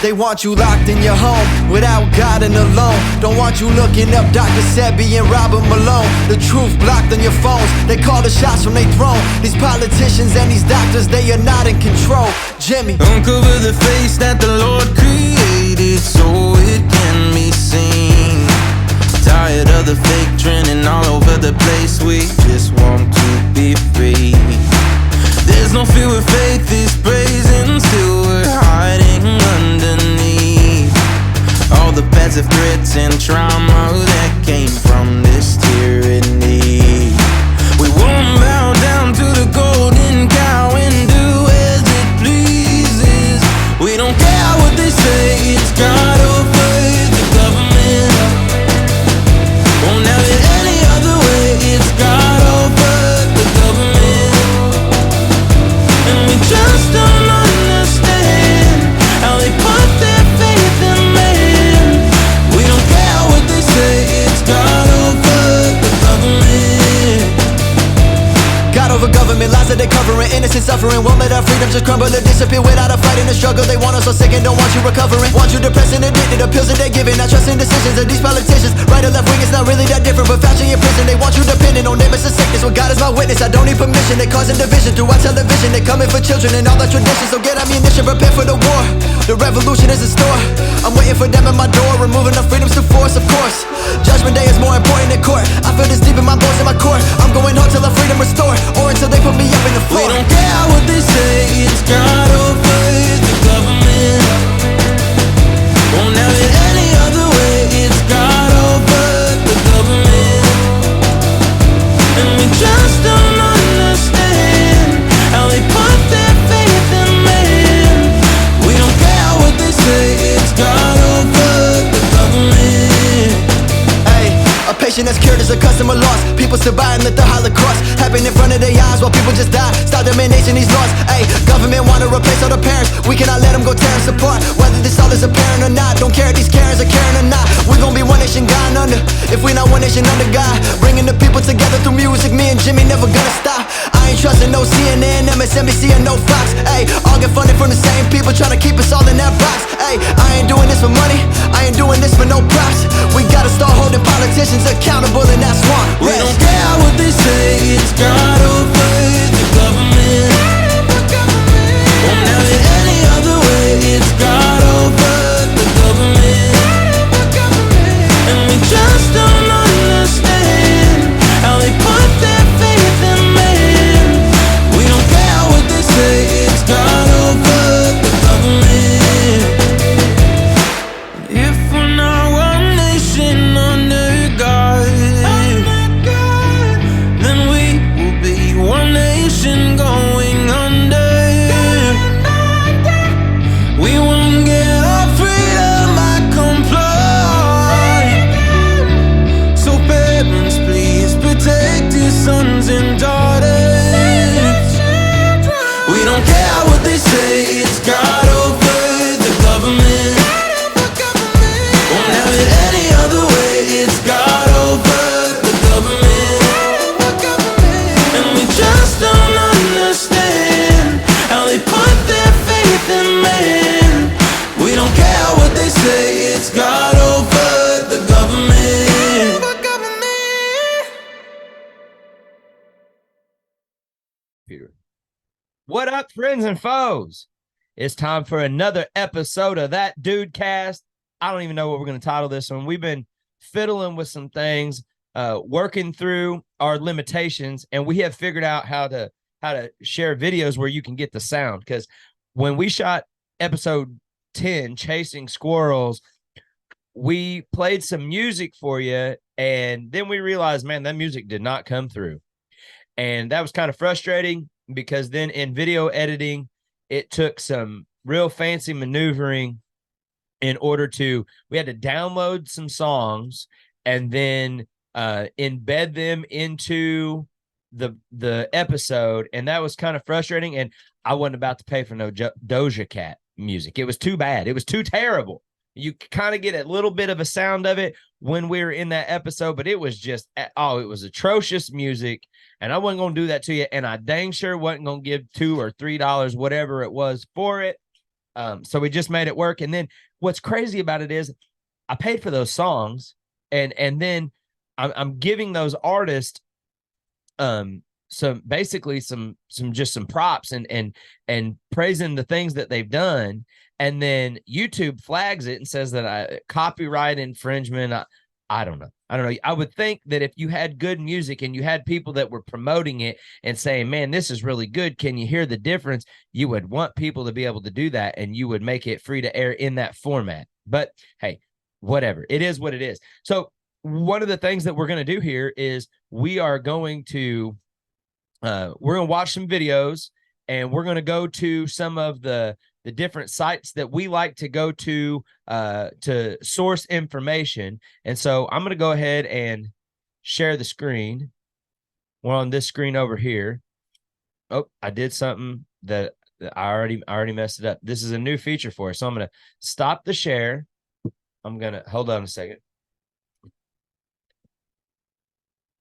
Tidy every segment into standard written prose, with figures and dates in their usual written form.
They want you locked in your home without God and alone. Don't want you looking up Dr. Sebi and Robert Malone. The truth blocked on your phones. They call the shots from their throne. These politicians and these doctors, they are not in control. Jimmy, uncover the face that the Lord created so it can be seen. Tired of the fake trending all over the place. We just want to be free. There's no fear with faith is praising, still we're hiding underneath all the passive threats and trauma that came from this tyranny. We won't bow down to the golden cow and do as it pleases. We don't care what they say, it's God over the government. Won't have it any other way, it's God over the government. And we just don't understand how they put their faith in man. We don't care what they say, it's God over the government. God over government, lies that they covering, innocent suffering. Won't let our freedom just crumble or disappear without a fight and a struggle. They want us so sick and don't want you recovering. Want you depressed and addicted, the pills that they're giving. Not trusting decisions of these politicians. Right or left wing, it's not really that different. But fashion in prison, they want you dependent on them, it's a sickness. Well, God is my witness, I don't need permission. They causing division through our television. They coming for children and all our traditions. So get ammunition, prepare for the war. The revolution is in store. I'm waiting for them at my door, removing our freedoms to force, of course. Judgment day is more important than court. I feel this deep in my bones and my core. I'm going hard till our freedom restored, or until they put me up in the floor. We don't care what they say, it's God over the government. Won't have it any other way, it's God over the government. And we just don't understand how they put their faith in man. We don't care what they say, it's God over the government. Hey, a patient that's cured is a customer loss. People still buy and let the Holocaust happen in front of their eyes while people just die. Stop dominating these laws. Hey, government wanna replace all the parents. We cannot let them go tear us apart. Whether this all is apparent or not, don't care if these Karens are caring or not. We gon' be one nation gone under. If we not one nation under God, bringing the people together through music. Me and Jimmy never gonna stop. I ain't trusting no CNN, MSNBC, and no Fox. Hey, all get funded from the same people trying to keep us all in that box. Hey, I ain't doing this for money, I ain't doing this for no props. We gotta start holding politicians accountable, and that's one. We don't care what they say, it's God over the government. Won't have it any other way, it's God over the government. And we just don't understand how they put their faith in man. We don't care what they say, it's God over the government. If we're not one nation under God, then we will be one nation going under. We won't get our freedom back comply. So parents, please protect your sons and daughters. We don't care what they say, it's God over the government. Won't have it any other way, it's God over the government. And we just don't understand how they put their faith in man. We don't care what they say, it's God over the government. What up, friends and foes? It's time for another episode of That Dude Cast. I don't even know what we're going to title this one. We've been fiddling with some things, working through our limitations, and we have figured out how to share videos where you can get the sound. Because when we shot episode 10, Chasing Squirrels, we played some music for you, and then we realized, man, that music did not come through. And that was kind of frustrating, because then in video editing, it took some real fancy maneuvering in order to, we had to download some songs and then embed them into the episode. And that was kind of frustrating. And I wasn't about to pay for no Doja Cat music. It was too bad. It was too terrible. You kind of get a little bit of a sound of it when we were in that episode, but it was just, it was atrocious music. And I wasn't going to do that to you. And I dang sure wasn't going to give $2 or $3, whatever it was, for it. So we just made it work. And then what's crazy about it is I paid for those songs, and then I'm giving those artists some basically some just some props and praising the things that they've done. And then YouTube flags it and says that I copyright infringement. I don't know. I don't know. I would think that if you had good music and you had people that were promoting it and saying, man, this is really good, can you hear the difference? You would want people to be able to do that, and you would make it free to air in that format. But hey, whatever. It is what it is. So one of the things that we're going to do here is we are going to watch some videos, and we're going to go to some of the different sites that we like to go to source information. And so I'm going to go ahead and share the screen. We're on this screen over here. Oh, I did something that I already messed it up. This is a new feature for us. So I'm going to stop the share. I'm going to hold on a second.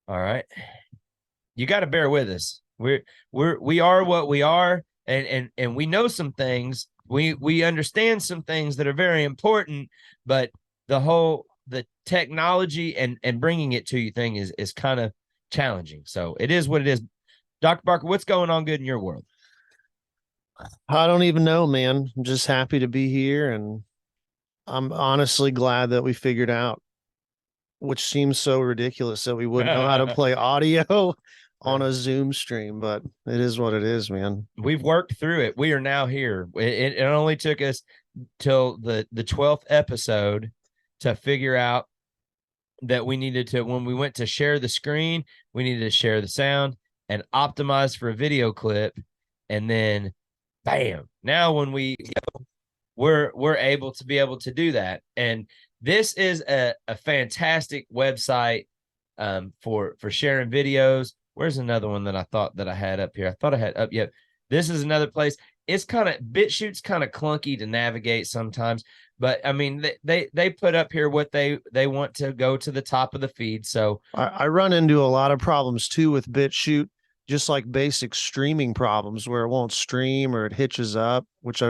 All right. You got to bear with us. We are what we are, and we know some things. We understand some things that are very important, but the technology and bringing it to you thing is kind of challenging. So it is what it is. Dr. Barker, what's going on good in your world? I don't even know, man. I'm just happy to be here, and I'm honestly glad that we figured out, which seems so ridiculous, that we wouldn't know how to play audio on a Zoom stream, but it is what it is, man. We've worked through it. We are now here. It only took us till the 12th episode to figure out that we needed to, when we went to share the screen, we needed to share the sound and optimize for a video clip. And then bam, now when we're able to do that. And this is a fantastic website for sharing videos. Where's another one that I thought that I had up here? I thought I had up. Yep. This is another place. It's kind of BitChute's kind of clunky to navigate sometimes, but I mean, they put up here what they want to go to the top of the feed. So I run into a lot of problems too with BitChute, just like basic streaming problems where it won't stream or it hitches up, which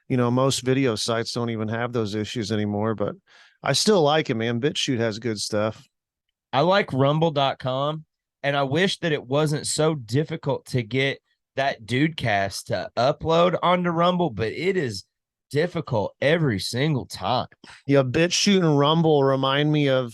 most video sites don't even have those issues anymore, but I still like it, man. BitChute has good stuff. I like rumble.com, and I wish that it wasn't so difficult to get that Dudecast to upload onto Rumble, but it is difficult every single time. Yeah, BitChute and Rumble remind me of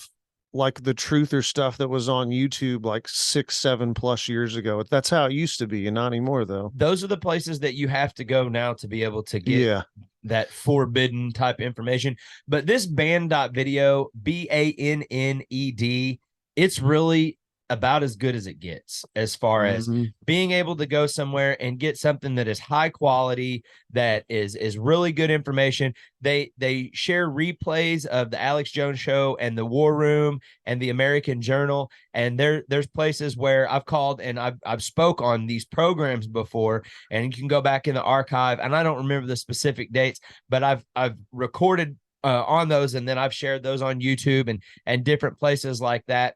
like the truther stuff that was on YouTube like 6-7+ years ago. That's how it used to be, and not anymore though. Those are the places that you have to go now to be able to get that forbidden type information. But this banned.video, BANNED, it's really about as good as it gets as far as being able to go somewhere and get something that is high quality, that is really good information. They share replays of the Alex Jones Show and the War Room and the American Journal, and there's places where I've called and I've spoke on these programs before, and you can go back in the archive, and I don't remember the specific dates, but I've recorded on those, and then I've shared those on YouTube and different places like that,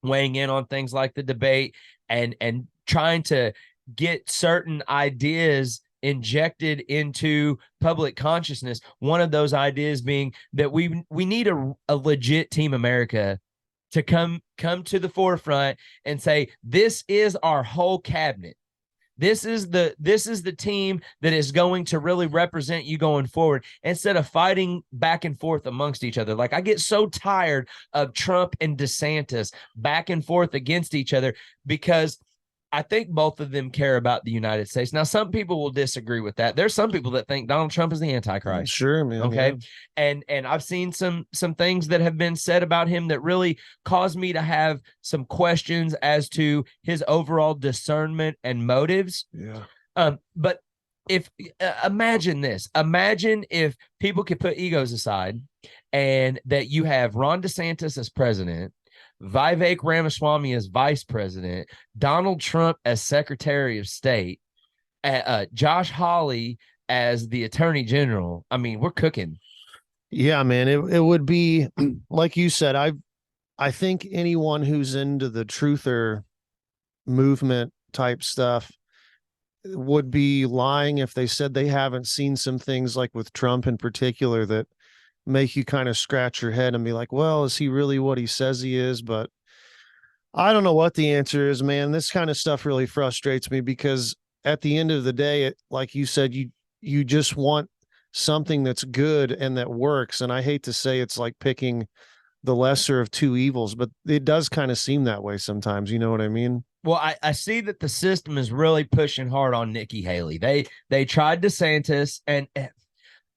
weighing in on things like the debate and trying to get certain ideas injected into public consciousness. One of those ideas being that we need a legit Team America to come to the forefront and say, this is our whole cabinet. This is the team that is going to really represent you going forward, instead of fighting back and forth amongst each other. Like, I get so tired of Trump and DeSantis back and forth against each other, because I think both of them care about the United States. Now, some people will disagree with that. There's some people that think Donald Trump is the Antichrist. Sure, man. Okay. Yeah. And I've seen some things that have been said about him that really caused me to have some questions as to his overall discernment and motives. Yeah. But if imagine this, imagine if people could put egos aside, and that you have Ron DeSantis as president, Vivek Ramaswamy as vice president, Donald Trump as Secretary of State, Josh Hawley as the Attorney General. I mean, we're cooking. Yeah, man. It would be like you said. I think anyone who's into the truther movement type stuff, would be lying if they said they haven't seen some things like with Trump in particular that make you kind of scratch your head and be like, well, is he really what he says he is? But I don't know what the answer is, man. This kind of stuff really frustrates me because at the end of the day, like you said, you just want something that's good and that works. And I hate to say it's like picking the lesser of two evils, but it does kind of seem that way sometimes. You know what I mean? Well, I see that the system is really pushing hard on Nikki Haley. They tried DeSantis, and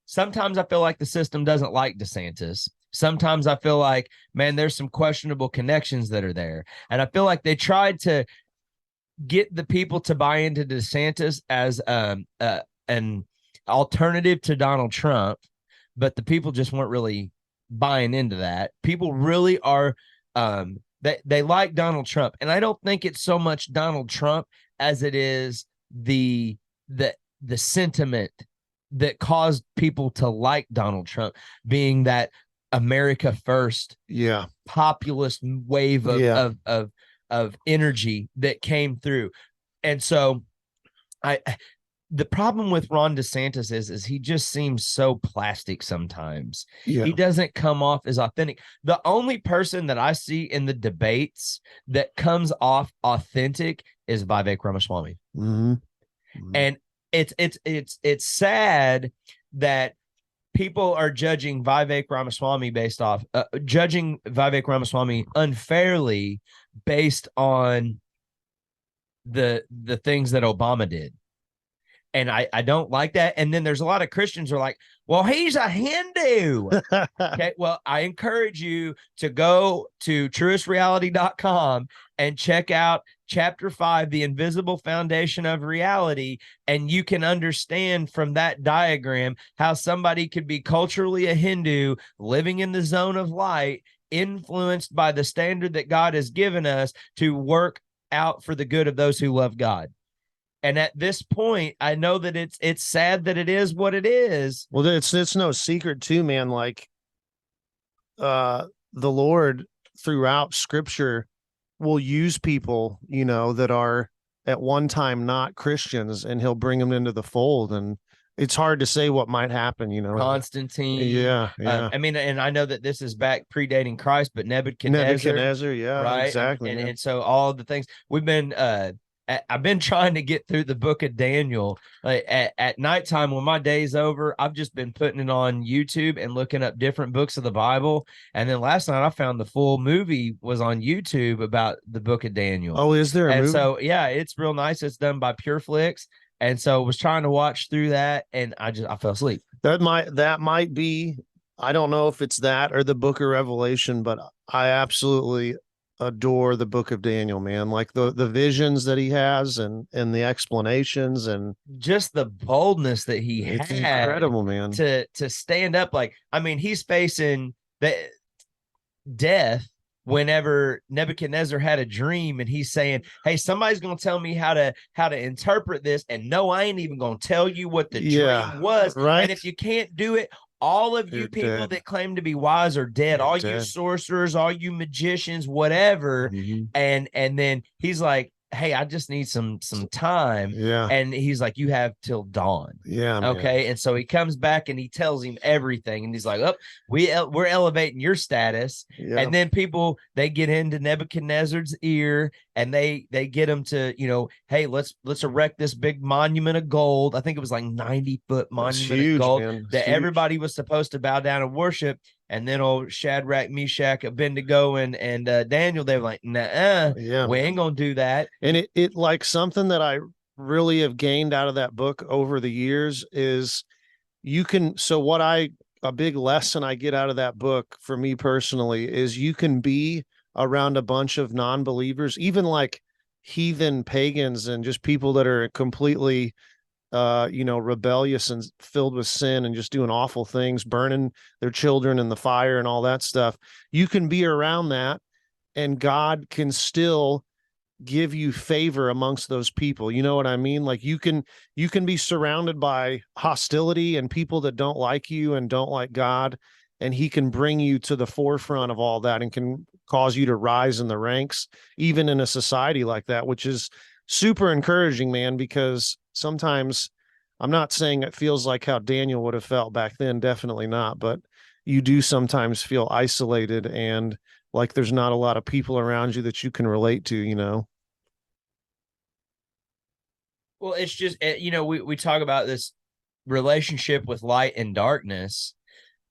sometimes I feel like the system doesn't like DeSantis. Sometimes I feel like, man, there's some questionable connections that are there. And I feel like they tried to get the people to buy into DeSantis as an alternative to Donald Trump, but the people just weren't really buying into that. People really are they like Donald Trump. And I don't think it's so much Donald Trump as it is the sentiment that caused people to like Donald Trump, being that America first, populist wave of energy that came through. And so the problem with Ron DeSantis is he just seems so plastic sometimes. He doesn't come off as authentic. The only person that I see in the debates that comes off authentic is Vivek Ramaswamy. And it's sad that people are judging Vivek Ramaswamy unfairly based on the things that Obama did. And I don't like that. And then there's a lot of Christians who are like, well, he's a Hindu. Okay. Well, I encourage you to go to truestreality.com and check out chapter 5, The Invisible Foundation of Reality. And you can understand from that diagram how somebody could be culturally a Hindu, living in the zone of light, influenced by the standard that God has given us to work out for the good of those who love God. And at this point, I know that it's sad that it is what it is. Well, it's no secret too, man. Like the Lord throughout scripture will use people, you know, that are at one time not Christians, and he'll bring them into the fold. And it's hard to say what might happen, you know. Constantine. Yeah. I mean, and I know that this is back predating Christ, but Nebuchadnezzar. Yeah, right. exactly. And so all the things we've been I've been trying to get through the book of Daniel. At nighttime when my day's over, I've just been putting it on YouTube and looking up different books of the Bible. And then last night I found the full movie was on YouTube about the book of Daniel. Oh, is there a movie? So yeah, it's real nice. It's done by PureFlix. And so I was trying to watch through that, and I fell asleep. That might be, I don't know if it's that or the book of Revelation, but I absolutely adore the book of Daniel, man. Like the visions that he has and the explanations and just the boldness that he it's had, incredible, man. To stand up. Like, I mean, he's facing the death whenever Nebuchadnezzar had a dream, and he's saying, hey, somebody's going to tell me how to interpret this. And no, I ain't even going to tell you what the dream was. Right. And if you can't do it, all of you people that claim to be wise are dead. All you sorcerers, all you magicians, whatever. And then he's like, hey, I just need some time. And he's like, you have till dawn. Okay. And so he comes back and he tells him everything. And he's like, oh, we're elevating your status. And then people, they get into Nebuchadnezzar's ear, and they get him to, you know, hey, let's erect this big monument of gold. I think it was like 90-foot monument of gold that everybody was supposed to bow down and worship. And then old Shadrach, Meshach, Abednego, and Daniel, they were like, nah, we ain't gonna do that. And it like something that I really have gained out of that book over the years is a big lesson I get out of that book for me personally is you can be around a bunch of non-believers, even like heathen pagans and just people that are completely rebellious and filled with sin and just doing awful things, burning their children in the fire and all that stuff. You can be around that, and God can still give you favor amongst those people. You know what I mean? Like you can be surrounded by hostility and people that don't like you and don't like God, and he can bring you to the forefront of all that and can cause you to rise in the ranks, even in a society like that, which is super encouraging, man, because sometimes I'm not saying it feels like how Daniel would have felt back then, definitely not, but you do sometimes feel isolated and like there's not a lot of people around you that you can relate to, you know? Well, it's just, we talk about this relationship with light and darkness.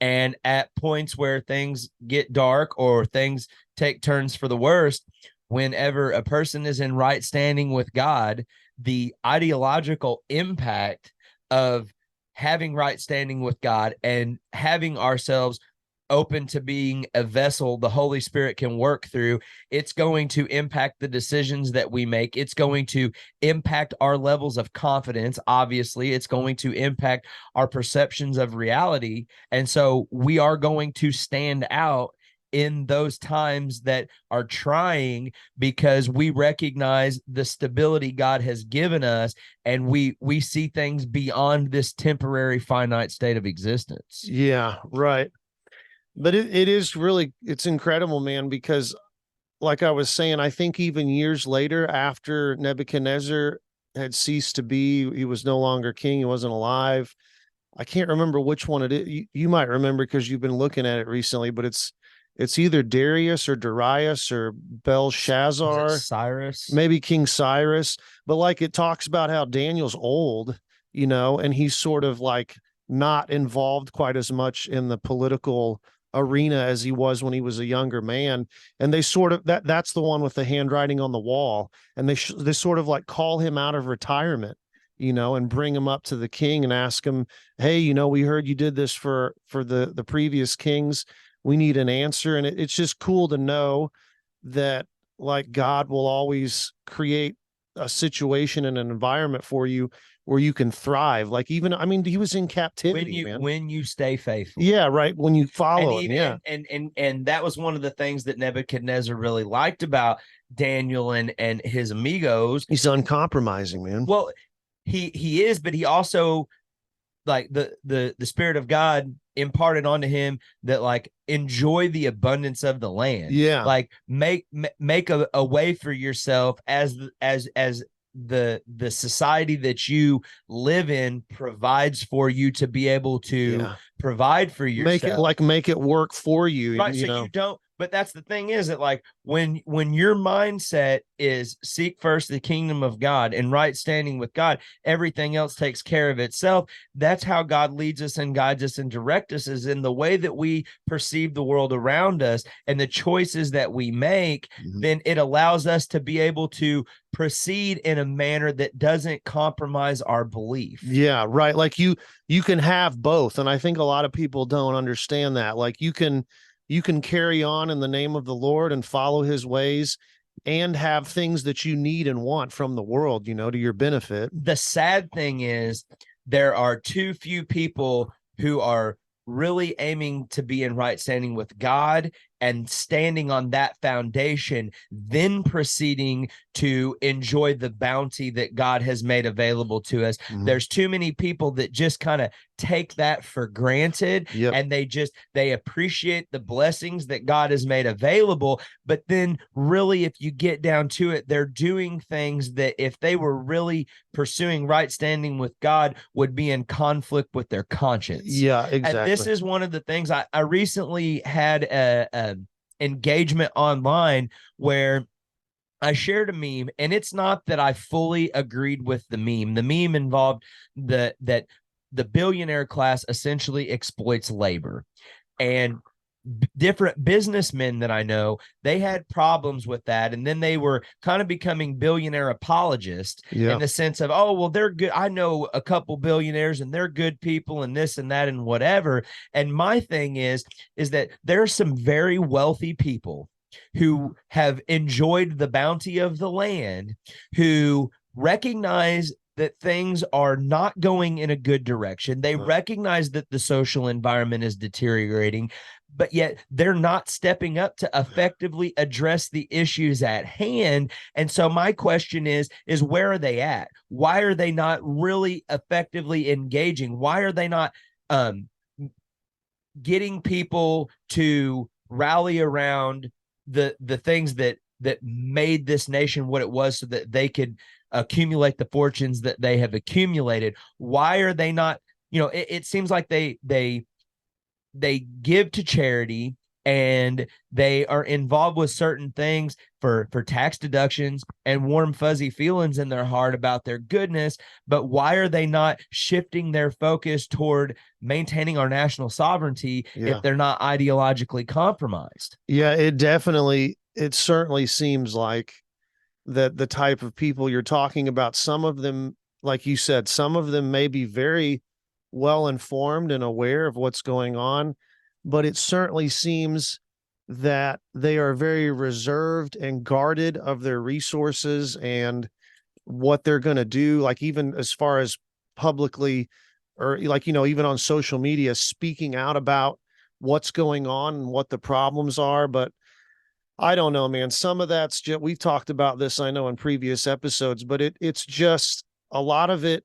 And at points where things get dark or things take turns for the worst, whenever a person is in right standing with God, the ideological impact of having right standing with God and having ourselves open to being a vessel the Holy Spirit can work through, it's going to impact the decisions that we make. It's going to impact our levels of confidence. Obviously, it's going to impact our perceptions of reality. And so we are going to stand out in those times that are trying, because we recognize the stability God has given us, and we see things beyond this temporary finite state of existence. Yeah, right. But it is really, it's incredible, man, because like I was saying, I think even years later, after Nebuchadnezzar had ceased to be, he was no longer king, he wasn't alive. I can't remember which one it is. You might remember because you've been looking at it recently, but it's either Darius or Darius or Belshazzar, Cyrus? maybe King Cyrus. But like it talks about how Daniel's old, you know, and he's sort of like not involved quite as much in the political arena as he was when he was a younger man. And they sort of that's the one with the handwriting on the wall, and they sort of like call him out of retirement, you know, and bring him up to the king and ask him, hey, you know, we heard you did this for the previous kings, we need an answer. And it's just cool to know that like God will always create a situation and an environment for you where you can thrive. Like even, I mean, he was in captivity, man. When you stay faithful. Yeah, right. When you And follow him, even yeah. and that was one of the things that Nebuchadnezzar really liked about Daniel and his amigos. He's uncompromising, man. Well, he is, but he also, like, the Spirit of God imparted onto him that, like, enjoy the abundance of the land. Yeah. Like make a way for yourself as the society that you live in provides for you to be able to Yeah. provide for yourself. Make it work for you. Right. You So know, you don't, but that's the thing, is that, like, when your mindset is seek first the kingdom of God and right standing with God, everything else takes care of itself. That's how God leads us and guides us and directs us, is in the way that we perceive the world around us and the choices that we make. Then it allows us to be able to proceed in a manner that doesn't compromise our belief. yeah, right. Like you can have both. And I think a lot of people don't understand that. Like you can carry on in the name of the Lord and follow his ways and have things that you need and want from the world, you know, to your benefit. The sad thing is there are too few people who are really aiming to be in right standing with God and standing on that foundation, then proceeding to enjoy the bounty that God has made available to us. There's too many people that just kind of take that for granted. Yep. And they appreciate the blessings that God has made available. But then really, if you get down to it, they're doing things that, if they were really pursuing right standing with God, would be in conflict with their conscience. Yeah, exactly. And this is one of the things I recently had a engagement online where I shared a meme, and it's not that I fully agreed with the meme. The meme involved that the billionaire class essentially exploits labor, and different businessmen that I know, they had problems with that. And then they were kind of becoming billionaire apologists in the sense of, oh, well, they're good. I know a couple billionaires and they're good people and this and that and whatever. And my thing is that there are some very wealthy people who have enjoyed the bounty of the land, who recognize that things are not going in a good direction. They recognize that the social environment is deteriorating, but yet they're not stepping up to effectively address the issues at hand. And so my question is where are they at? Why are they not really effectively engaging? Why are they not getting people to rally around the things that made this nation what it was, so that they could accumulate the fortunes that they have accumulated. Why are they not, it seems like they give to charity and they are involved with certain things for tax deductions and warm fuzzy feelings in their heart about their goodness. But why are they not shifting their focus toward maintaining our national sovereignty if they're not ideologically compromised? Yeah, it certainly seems like that the type of people you're talking about, some of them, like you said, some of them may be very well informed and aware of what's going on, but it certainly seems that they are very reserved and guarded of their resources and what they're going to do, like even as far as publicly, or like, even on social media, speaking out about what's going on and what the problems are. But I don't know, man. Some of that's just, we've talked about this, I know, in previous episodes, but it's just a lot of it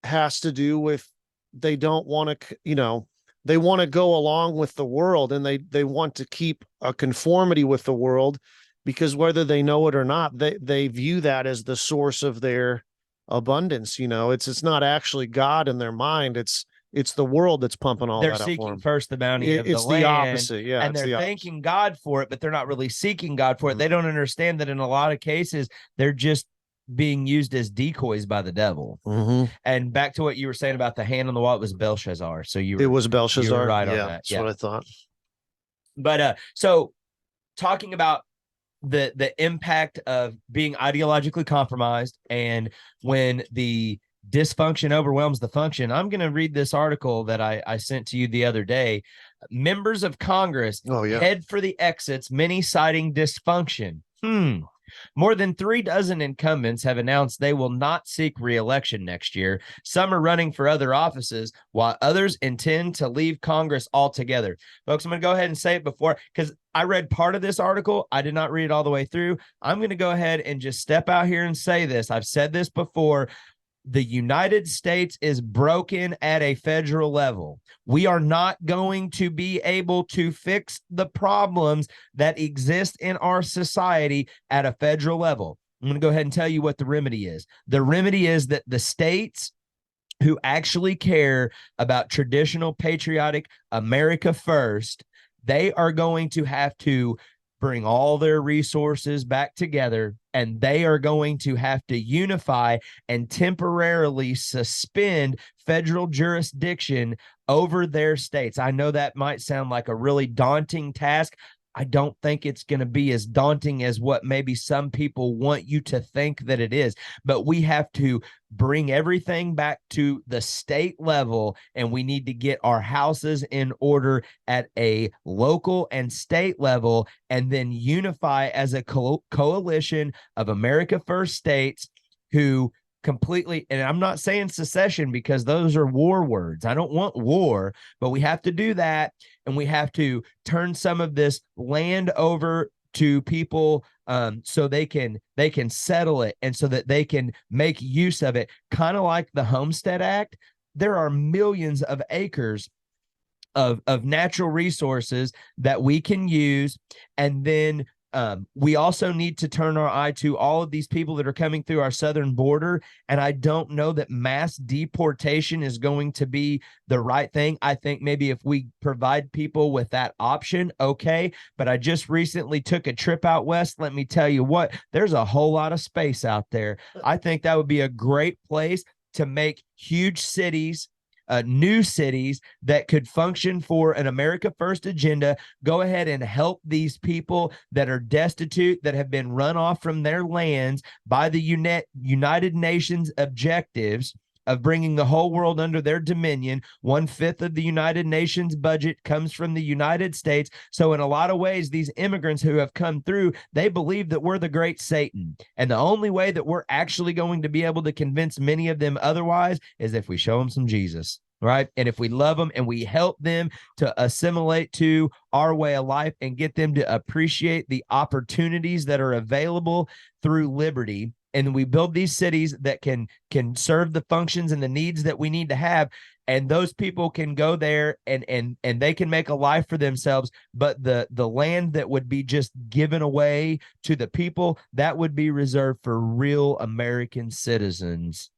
has to do with they don't want to, they want to go along with the world, and they want to keep a conformity with the world, because whether they know it or not, they view that as the source of their abundance. It's not actually God in their mind. It's the world that's pumping all They're that up for seeking them. first the bounty of the It's land. the opposite. Yeah. And they're thanking God for it, but they're not really seeking God for it. They don't understand that in a lot of cases, they're just being used as decoys by the devil. And back to what you were saying about the hand on the wall, it was Belshazzar. So it was Belshazzar. You were right on that. That's what I thought. But so talking about the impact of being ideologically compromised, and when the dysfunction overwhelms the function, I'm going to read this article that I sent to you the other day. Members of Congress head for the exits, many citing dysfunction. More than 36 incumbents have announced they will not seek re-election next year. Some are running for other offices, while others intend to leave Congress altogether. Folks, I'm going to go ahead and say it before, because I read part of this article. I did not read it all the way through. I'm going to go ahead and just step out here and say this. I've said this before. The United States is broken at a federal level. We are not going to be able to fix the problems that exist in our society at a federal level. I'm going to go ahead and tell you what the remedy is. The remedy is that the states who actually care about traditional patriotic America first, they are going to have to bring all their resources back together, and they are going to have to unify and temporarily suspend federal jurisdiction over their states. I know that might sound like a really daunting task. I don't think it's going to be as daunting as what maybe some people want you to think that it is, but we have to bring everything back to the state level, and we need to get our houses in order at a local and state level, and then unify as a coalition of America First states who completely, and I'm not saying secession because those are war words. I don't want war, but we have to do that, and we have to turn some of this land over to people so they can settle it, and so that they can make use of it, kind of like the Homestead Act. There are millions of acres of natural resources that we can use, and then we also need to turn our eye to all of these people that are coming through our southern border. And I don't know that mass deportation is going to be the right thing. I think maybe if we provide people with that option, okay. But I just recently took a trip out west. Let me tell you what, there's a whole lot of space out there. I think that would be a great place to make huge cities, new cities that could function for an America First agenda. Go ahead and help these people that are destitute, that have been run off from their lands by the United Nations objectives of bringing the whole world under their dominion. 1/5 of the United Nations budget comes from the United States. So in a lot of ways, these immigrants who have come through, they believe that we're the great Satan. And the only way that we're actually going to be able to convince many of them otherwise is if we show them some Jesus, right? And if we love them and we help them to assimilate to our way of life and get them to appreciate the opportunities that are available through liberty, and we build these cities that can serve the functions and the needs that we need to have. and those people can go there and they can make a life for themselves, but the land that would be just given away to the people, that would be reserved for real American citizens.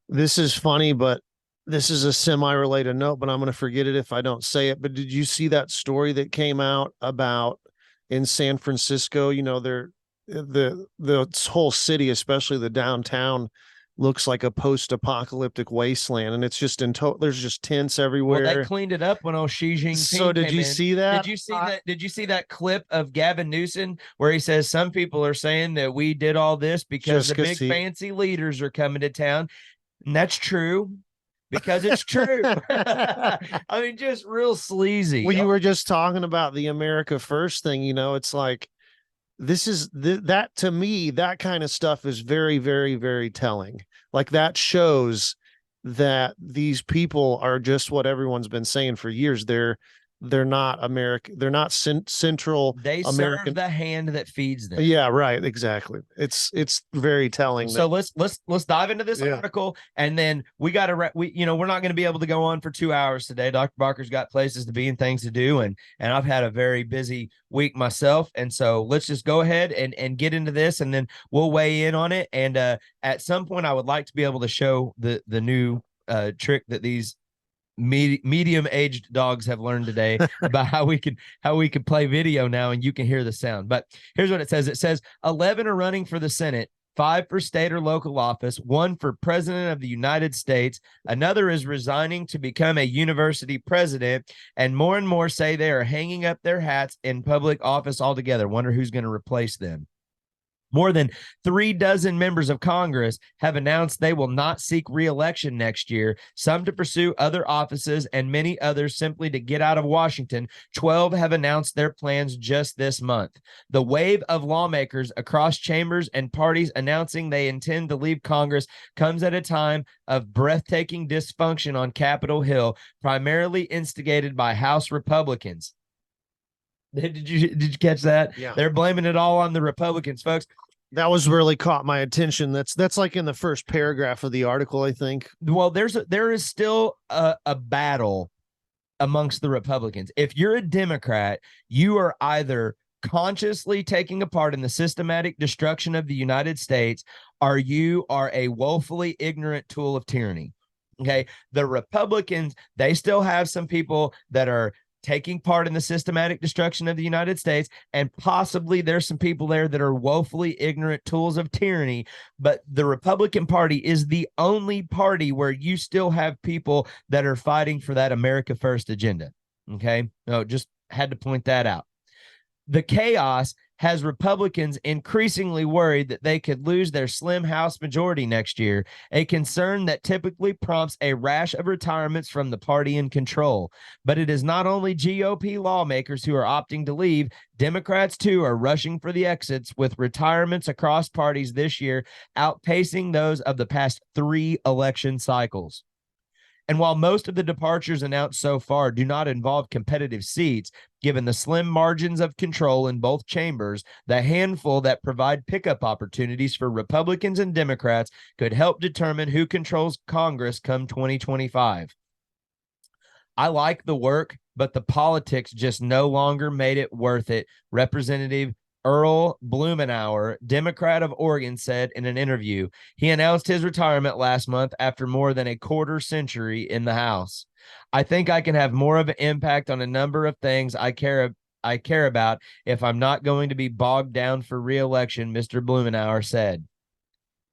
This is funny, but this is a semi-related note, but I'm going to forget it if I don't say it. But did you see that story that came out about in San Francisco? You know, the whole city, especially the downtown, looks like a post-apocalyptic wasteland, and it's just there's just tents everywhere. Well, they cleaned it up when old Xi Jinping So did came you in. see that? Did you see that? Did you see that clip of Gavin Newsom where he says some people are saying that we did all this because the big fancy leaders are coming to town? And that's true, because it's true. I mean, just real sleazy. Well, you were just talking about the America First thing. You know, it's like, this is that to me, that kind of stuff is very, very, very telling. Like, that shows that these people are just what everyone's been saying for years. They're not American. They're not Central They American. serve the hand that feeds them. Yeah, right. Exactly. It's very telling. So let's dive into this article, and then we got to we're not going to be able to go on for 2 hours today. Dr. Barker's got places to be and things to do, and I've had a very busy week myself, and so let's just go ahead and get into this, and then we'll weigh in on it. And at some point, I would like to be able to show the new trick that these medium-aged dogs have learned today about how we can play video now and you can hear the sound. But here's what it says. It says 11 are running for the Senate, 5 for state or local office, 1 for president of the United States. Another is resigning to become a university president, and more say they are hanging up their hats in public office altogether. Wonder who's going to replace them. More than 36 members of Congress have announced they will not seek re-election next year, some to pursue other offices and many others simply to get out of Washington. 12 have announced their plans just this month. The wave of lawmakers across chambers and parties announcing they intend to leave Congress comes at a time of breathtaking dysfunction on Capitol Hill, primarily instigated by House Republicans. Did you catch that? Yeah. They're blaming it all on the Republicans, folks. That was really caught my attention. That's like in the first paragraph of the article, I think. Well, there is still a battle amongst the Republicans. If you're a Democrat, you are either consciously taking a part in the systematic destruction of the United States, or you are a woefully ignorant tool of tyranny. Okay. The Republicans, they still have some people that are taking part in the systematic destruction of the United States, and possibly there's some people there that are woefully ignorant tools of tyranny. But the Republican Party is the only party where you still have people that are fighting for that America First agenda. Okay. No, just had to point that out. The chaos has Republicans increasingly worried that they could lose their slim House majority next year, a concern that typically prompts a rash of retirements from the party in control. But it is not only GOP lawmakers who are opting to leave. Democrats, too, are rushing for the exits, with retirements across parties this year outpacing those of the past 3 election cycles. And while most of the departures announced so far do not involve competitive seats, given the slim margins of control in both chambers, the handful that provide pickup opportunities for Republicans and Democrats could help determine who controls Congress come 2025. I like the work, but the politics just no longer made it worth it, Representative R.U.A.A.E.C.2 Blumenauer, Democrat of Oregon, said in an interview. He announced his retirement last month after more than a quarter century in the House. I think I can have more of an impact on a number of things I care about if I'm not going to be bogged down for re-election, Mr. Blumenauer said.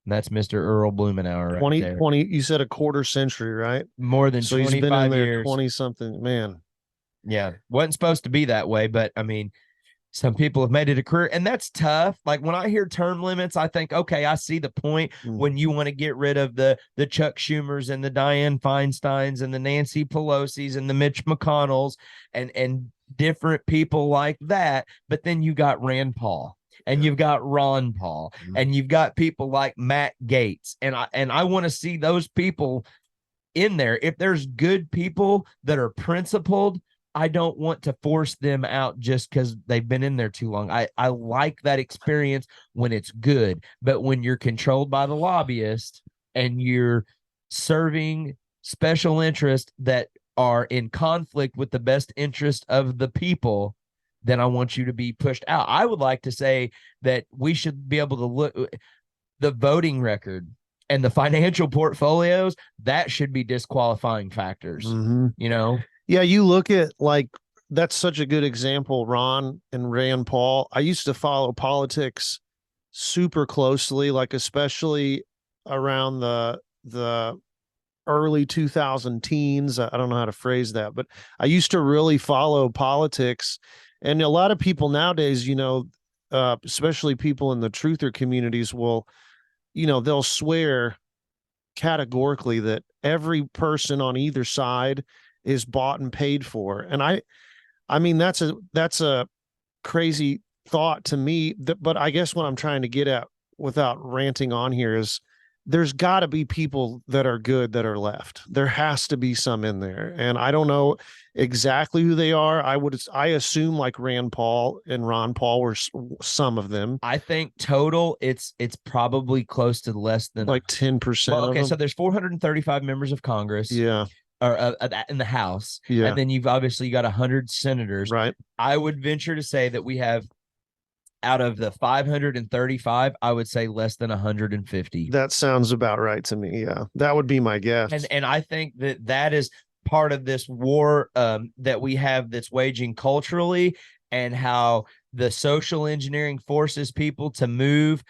And that's Mr. Earl Blumenauer. 20, you said a quarter century, right? More than 25 he's been in there years. 20 something, man. Yeah. Wasn't supposed to be that way, but I mean, some people have made it a career, and that's tough. Like, when I hear term limits, I think, okay, I see the point when you want to get rid of the Chuck Schumers and the Dianne Feinsteins and the Nancy Pelosi's and the Mitch McConnells and different people like that. But then you got Rand Paul, and you've got Ron Paul, and you've got people like Matt Gaetz. And I want to see those people in there. If there's good people that are principled, I don't want to force them out just because they've been in there too long. I like that experience when it's good, but when you're controlled by the lobbyist and you're serving special interests that are in conflict with the best interest of the people, then I want you to be pushed out. I would like to say that we should be able to look the voting record and the financial portfolios, that should be disqualifying factors. You know? Yeah, you look at like that's such a good example, Ron and Rand Paul. I used to follow politics super closely, like especially around the early 2000 teens. I don't know how to phrase that, but I used to really follow politics. And a lot of people nowadays, especially people in the truther communities will, they'll swear categorically that every person on either side is bought and paid for. And I mean, that's a crazy thought to me, but I guess what I'm trying to get at without ranting on here is there's got to be people that are good that are left. There has to be some in there. And I don't know exactly who they are. I assume like Rand Paul and Ron Paul were some of them. I think total it's probably close to less than like 10%. Well, okay, so there's 435 members of Congress. Yeah. Or in the House. Yeah. And then you've obviously got 100 senators. Right. I would venture to say that we have, out of the 535, I would say less than 150. That sounds about right to me. Yeah, that would be my guess. And I think that is part of this war that we have that's waging culturally, and how the social engineering forces people to move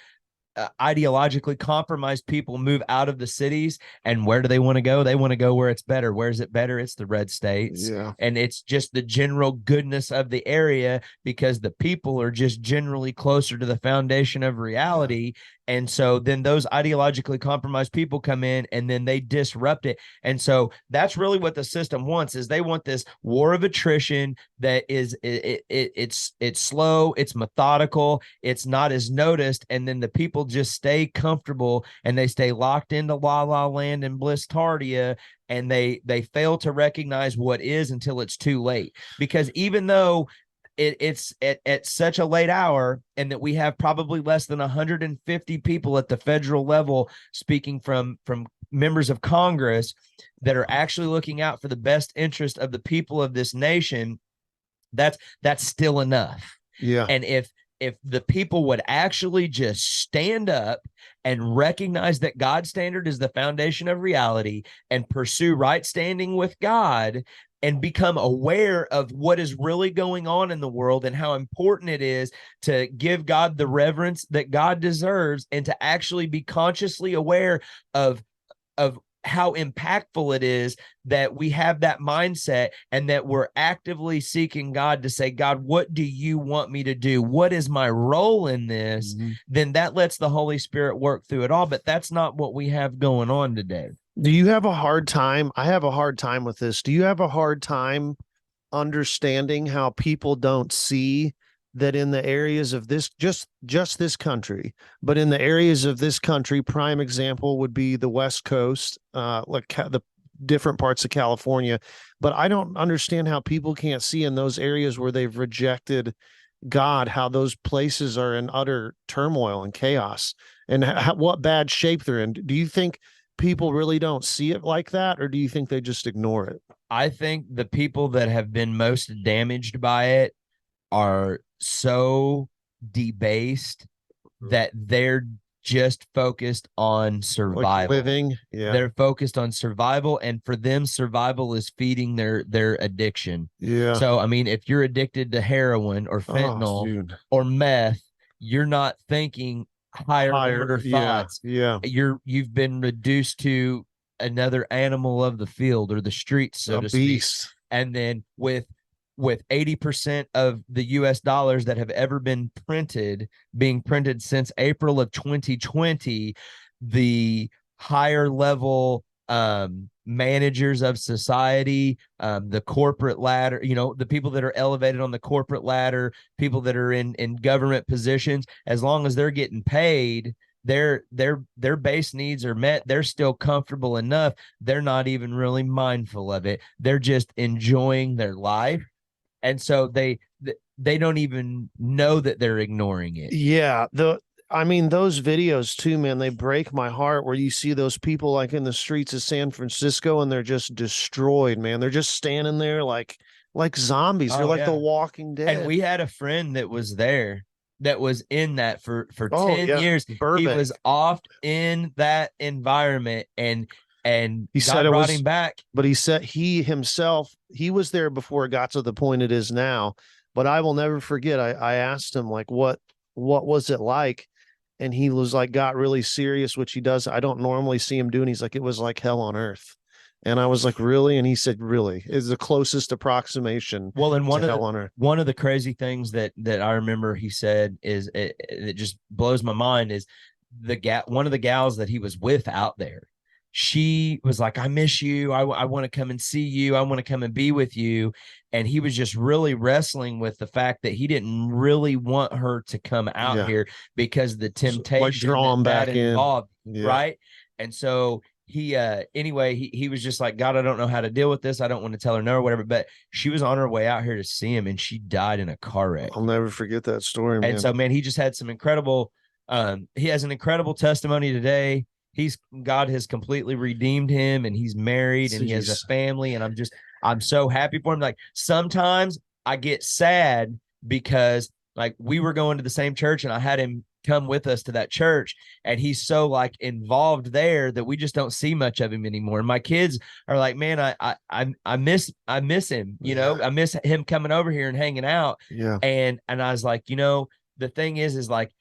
ideologically compromised people move out of the cities. And where do they want to go? They want to go where it's better. Where is it better? It's the red states. Yeah. And it's just the general goodness of the area, because the people are just generally closer to the foundation of reality. And so then those ideologically compromised people come in and then they disrupt it. And so that's really what the system wants, is they want this war of attrition that is it's slow, it's methodical, it's not as noticed. And then the people just stay comfortable and they stay locked into la la land and bliss tardia, and they fail to recognize what is until it's too late. Because even though it's at such a late hour, and that we have probably less than 150 people at the federal level, speaking from members of Congress, that are actually looking out for the best interest of the people of this nation, that's still enough. Yeah. And if the people would actually just stand up and recognize that God's standard is the foundation of reality, and pursue right standing with God, and become aware of what is really going on in the world and how important it is to give God the reverence that God deserves, and to actually be consciously aware of how impactful it is that we have that mindset, and that we're actively seeking God to say, God, what do you want me to do? What is my role in this? Then that lets the Holy Spirit work through it all. But that's not what we have going on today. Do you have a hard time? I have a hard time with this. Do you have a hard time understanding how people don't see that in the areas of this, just this country, but in the areas of this country, prime example would be the West Coast, like the different parts of California. But I don't understand how people can't see in those areas where they've rejected God, how those places are in utter turmoil and chaos, and what bad shape they're in. Do you think people really don't see it like that, or do you think they just ignore it? I think the people that have been most damaged by it are so debased that they're just focused on survival. Like living. Yeah. They're focused on survival, and for them, survival is feeding their addiction. Yeah. So, I mean, if you're addicted to heroin or fentanyl or meth, you're not thinking higher order thoughts. Yeah. You've been reduced to another animal of the field or the streets, so to speak. And then with 80% of the US dollars that have ever been being printed since April of 2020, the higher level managers of society, the corporate ladder, the people that are elevated on the corporate ladder, people that are in government positions, as long as they're getting paid, their base needs are met. They're still comfortable enough. They're not even really mindful of it. They're just enjoying their life. And so they don't even know that they're ignoring it. Yeah. I mean, those videos too, man, they break my heart where you see those people like in the streets of San Francisco and they're just destroyed, man. They're just standing there like zombies. They're Oh, like the yeah. Walking And Dead. we had a friend that was there that was in that for Oh 10 yeah, years. He Burbank. was oft in that environment, and He said God it brought was, him back. but he said he himself, he was there before it got to the point it is now. But I will never forget. I asked him like what was it like? And he was like got really serious, which he does. I don't normally see him doing. He's like, it was like hell on earth. And I was like, really? And he said, really, is the closest approximation Well, and to hell on earth. one of the crazy things that I remember he said is it just blows my mind is one of the gals that he was with out there. She was like, I miss you. I want to come and see you. I want to come and be with you. And he was just really wrestling with the fact that he didn't really want her to come out Yeah. here because the temptation Like draw him that back in. involved, Yeah. right? And so he anyway, he was just like, God, I don't know how to deal with this. I don't want to tell her no or whatever. But she was on her way out here to see him, and she died in a car wreck. I'll never forget that story, man. And so, man, he just had some incredible he has an incredible testimony today. God has completely redeemed him, and he's married and he has a family, and I'm so happy for him. Like sometimes I get sad because like we were going to the same church and I had him come with us to that church, and he's so like involved there that we just don't see much of him anymore. And my kids are like, man, I miss him, you know, I miss him coming over here and hanging out. Yeah. And I was like, you know, the thing is like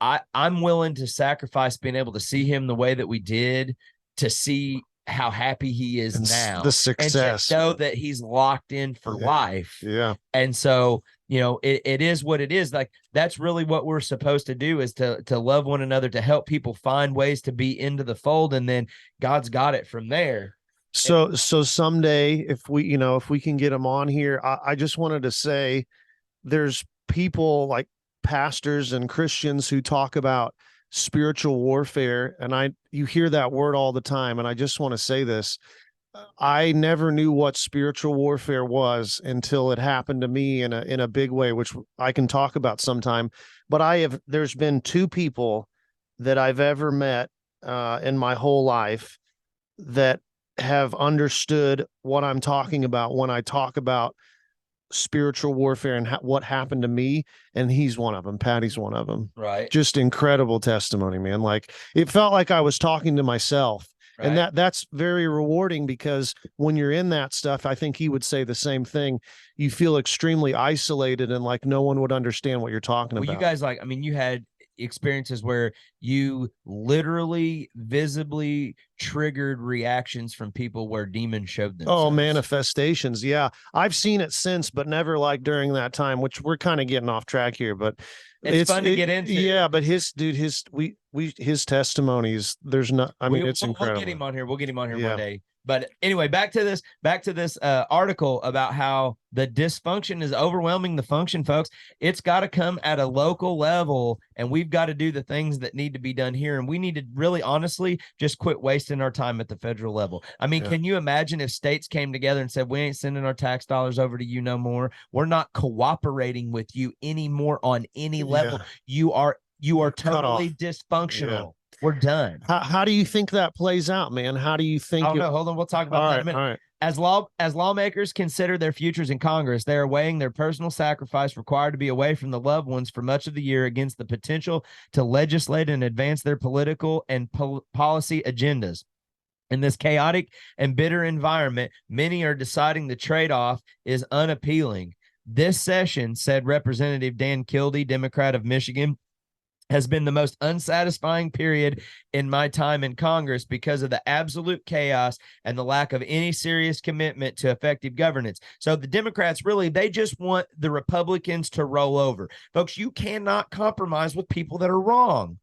I'm willing to sacrifice being able to see him the way that we did to see how happy he is And now, the success, and to know that he's locked in for life. Yeah. And so, you know, it is what it is. Like that's really what we're supposed to do is to love one another, to help people find ways to be into the fold, and then God's got it from there. So someday if we can get him on here, I just wanted to say there's people like pastors and Christians who talk about spiritual warfare, and you hear that word all the time, and I just want to say this. I never knew what spiritual warfare was until it happened to me in a big way, which I can talk about sometime. But there's been two people that I've ever met in my whole life that have understood what I'm talking about when I talk about spiritual warfare and what happened to me, and he's one of them. Patty's one of them. Right. Just incredible testimony, man. Like it felt like I was talking to myself. Right. And that's very rewarding, because when you're in that stuff, I think he would say the same thing. You feel extremely isolated and like no one would understand what you're talking about. You guys, like, I mean, you had experiences where you literally visibly triggered reactions from people where demons showed themselves. Oh, manifestations. Yeah. I've seen it since, but never like during that time, which we're kind of getting off track here, but it's fun to get into. Yeah. But his testimonies, it's incredible. We'll get him on here one day. But anyway, back to this article about how the dysfunction is overwhelming the function, folks. It's got to come at a local level, and we've got to do the things that need to be done here. And we need to really, honestly, just quit wasting our time at the federal level. I mean, can you imagine if states came together and said, we ain't sending our tax dollars over to you no more. We're not cooperating with you anymore on any level. You are totally dysfunctional. We're done. How do you think that plays out, man? How do you think? Oh, no, hold on. We'll talk about that in a minute. All right. As lawmakers consider their futures in Congress, they are weighing their personal sacrifice required to be away from the loved ones for much of the year against the potential to legislate and advance their political and policy agendas. In this chaotic and bitter environment, many are deciding the trade-off is unappealing. This session, said Representative Dan Kildee, Democrat of Michigan, has been the most unsatisfying period in my time in Congress because of the absolute chaos and the lack of any serious commitment to effective governance. So the Democrats they just want the Republicans to roll over. Folks, you cannot compromise with people that are wrong.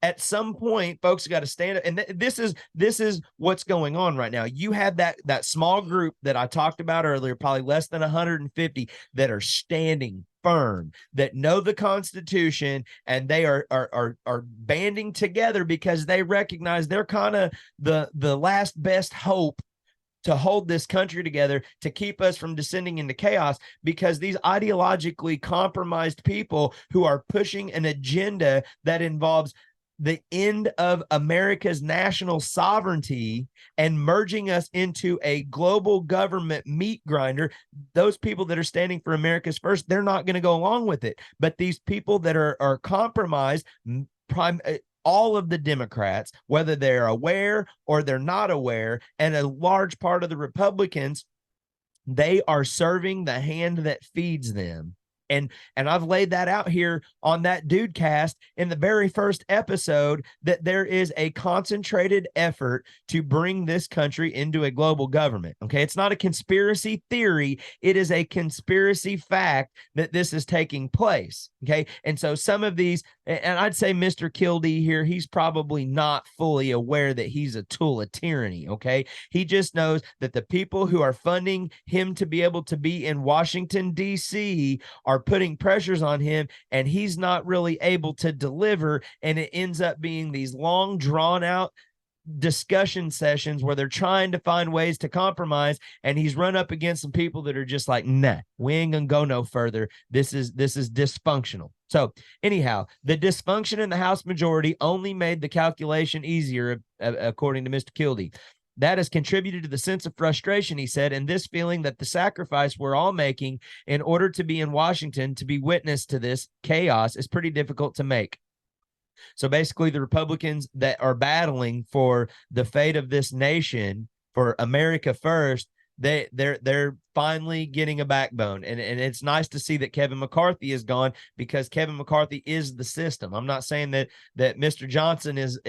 At some point, folks got to stand up, and this is what's going on right now. You have that small group that I talked about earlier, probably less than 150, that are standing firm, that know the Constitution, and they are banding together because they recognize they're kind of the last best hope to hold this country together, to keep us from descending into chaos, because these ideologically compromised people who are pushing an agenda that involves the end of America's national sovereignty and merging us into a global government meat grinder, those people that are standing for America's first, they're not going to go along with it. But these people that are compromised, all of the Democrats, whether they're aware or they're not aware, and a large part of the Republicans, they are serving the hand that feeds them. And I've laid that out here on that dude cast in the very first episode, that there is a concentrated effort to bring this country into a global government. Okay. It's not a conspiracy theory. It is a conspiracy fact that this is taking place. Okay. And so some of these, and I'd say Mr. Kildee here, he's probably not fully aware that he's a tool of tyranny. Okay. He just knows that the people who are funding him to be able to be in Washington, D.C. are putting pressures on him, and he's not really able to deliver. And it ends up being these long, drawn out discussion sessions where they're trying to find ways to compromise, and he's run up against some people that are just like, nah, we ain't gonna go no further. This is dysfunctional. So anyhow, the dysfunction in the House majority only made the calculation easier, according to Mr. Kildee. That has contributed to the sense of frustration, he said, and this feeling that the sacrifice we're all making in order to be in Washington, to be witness to this chaos, is pretty difficult to make. So basically, the Republicans that are battling for the fate of this nation, for America first, they're finally getting a backbone. And it's nice to see that Kevin McCarthy is gone, because Kevin McCarthy is the system. I'm not saying that Mr. Johnson is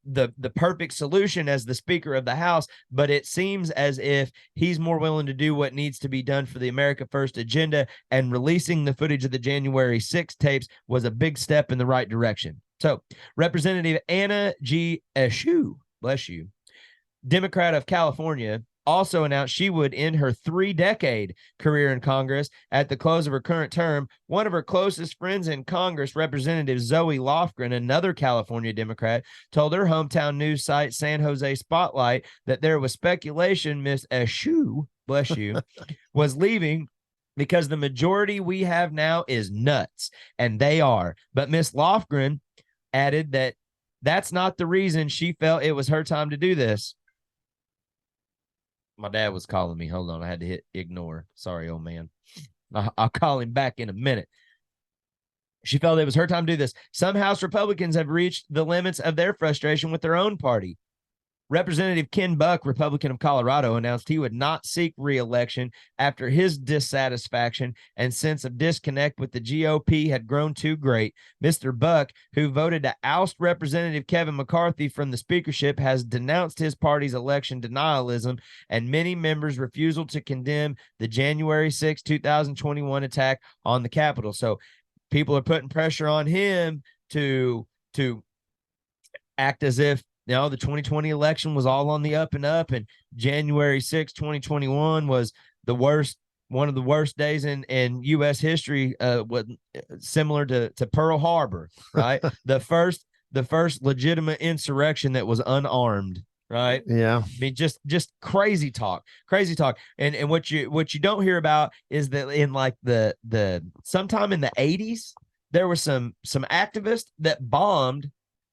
the perfect solution as the Speaker of the House, but it seems as if he's more willing to do what needs to be done for the America First agenda, and releasing the footage of the January 6th tapes was a big step in the right direction. So Representative Anna G. Eshoo, bless you, Democrat of California, also announced she would end her 3-decade career in Congress at the close of her current term. One of her closest friends in Congress, Representative Zoe Lofgren, another California Democrat, told her hometown news site San Jose Spotlight that there was speculation Miss Eshoo, bless you, was leaving because the majority we have now is nuts, and they are. But Miss Lofgren added that that's not the reason she felt it was her time to do this. My dad was calling me. Hold on. I had to hit ignore. Sorry, old man. I'll call him back in a minute. She felt it was her time to do this. Some House Republicans have reached the limits of their frustration with their own party. Representative Ken Buck, Republican of Colorado, announced he would not seek re-election after his dissatisfaction and sense of disconnect with the GOP had grown too great. Mr. Buck, who voted to oust Representative Kevin McCarthy from the speakership, has denounced his party's election denialism and many members' refusal to condemn the January 6, 2021 attack on the Capitol. So people are putting pressure on him to act as if the 2020 election was all on the up and up, and January 6, 2021 was one of the worst days in U.S. history, similar to Pearl Harbor, right? the first legitimate insurrection that was unarmed, right? Yeah. I mean, just crazy talk. And what you don't hear about is that in like the sometime in the 80s, there were some activists that bombed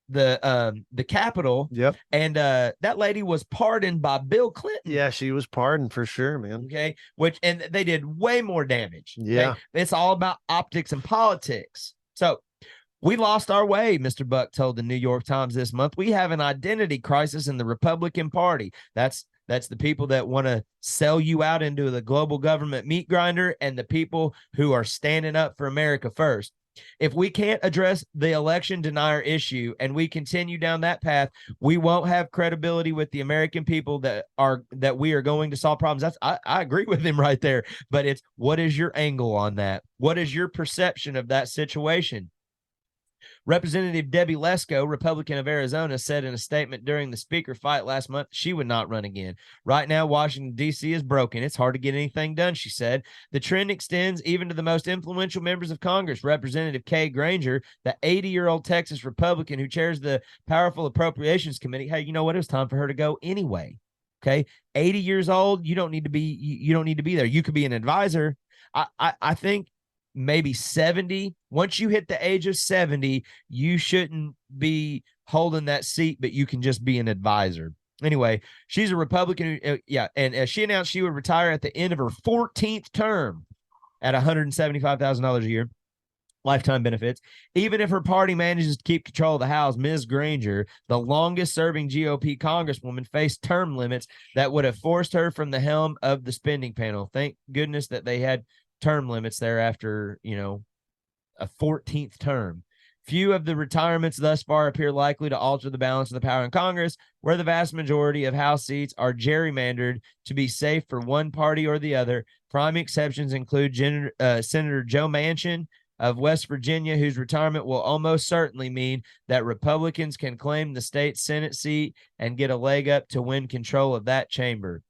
the Capitol. Yep. And that lady was pardoned by Bill Clinton. Yeah, she was pardoned for sure, man. Okay. And they did way more damage. Yeah. Okay? It's all about optics and politics. So we lost our way, Mr. Buck told the New York Times this month. We have an identity crisis in the Republican Party. That's the people that want to sell you out into the global government meat grinder, and the people who are standing up for America first. If we can't address the election denier issue and we continue down that path, we won't have credibility with the American people that we are going to solve problems. I agree with him right there. But it's, what is your angle on that? What is your perception of that situation? Representative Debbie Lesko, Republican of Arizona, said in a statement during the speaker fight last month she would not run again. Right now, Washington, D.C. is broken. It's hard to get anything done, she said. The trend extends even to the most influential members of Congress. Representative Kay Granger, the 80-year-old Texas Republican who chairs the powerful Appropriations Committee, hey, you know what? It was time for her to go anyway. Okay, 80 years old, you don't need to be there. You could be an advisor. I think maybe 70. Once you hit the age of 70, you shouldn't be holding that seat, but you can just be an advisor. Anyway, she's a Republican. And she announced she would retire at the end of her 14th term at $175,000 a year. Lifetime benefits. Even if her party manages to keep control of the House, Ms. Granger, the longest serving GOP congresswoman, faced term limits that would have forced her from the helm of the spending panel. Thank goodness that they had term limits there after, a 14th term. Few of the retirements thus far appear likely to alter the balance of the power in Congress, where the vast majority of House seats are gerrymandered to be safe for one party or the other. Prime exceptions include Senator Joe Manchin of West Virginia, whose retirement will almost certainly mean that Republicans can claim the state Senate seat and get a leg up to win control of that chamber.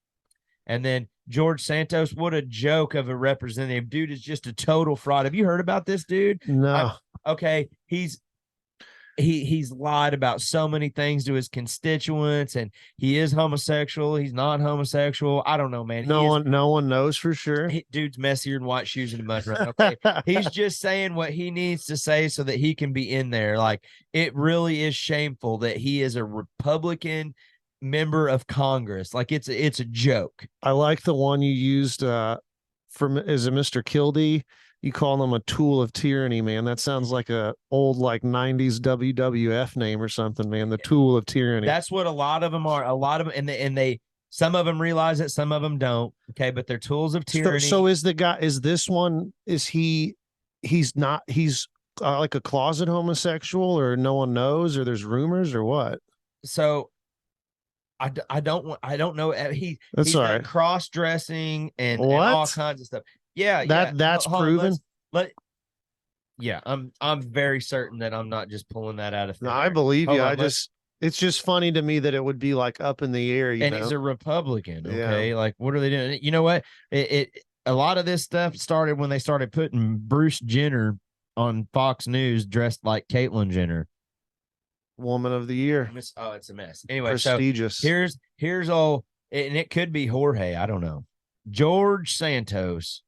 And then George Santos, what a joke of a representative. Dude is just a total fraud. Have you heard about this dude? No. Okay, he's lied about so many things to his constituents, and he is homosexual. He's not homosexual. I don't know, man. No one knows for sure. Dude's messier than white shoes in a mud run. Okay, he's just saying what he needs to say so that he can be in there. Like, it really is shameful that he is a Republican member of Congress. Like, it's a joke. I like the one you used is it Mr. Kildee? You call him a tool of tyranny, man. That sounds like a old 90s WWF name or something, man. The tool of tyranny. That's what a lot of them are. A lot of them, and they some of them realize it, some of them don't. Okay, but they're tools of tyranny. So is the guy? Is this one? Is he? He's not. He's like a closet homosexual, or no one knows, or there's rumors, or what? So I don't know. He's right. Cross-dressing and all kinds of stuff. Yeah, that's proven. Yeah, I'm very certain that I'm not just pulling that out of thin air. No, I believe you. It's just funny to me that it would be up in the air. And he's a Republican. Okay, yeah. Like, what are they doing? You know what? A lot of this stuff started when they started putting Bruce Jenner on Fox News dressed like Caitlyn Jenner. Woman of the Year. It's a mess. Anyway, prestigious. So here's all, and it could be Jorge. I don't know. George Santos.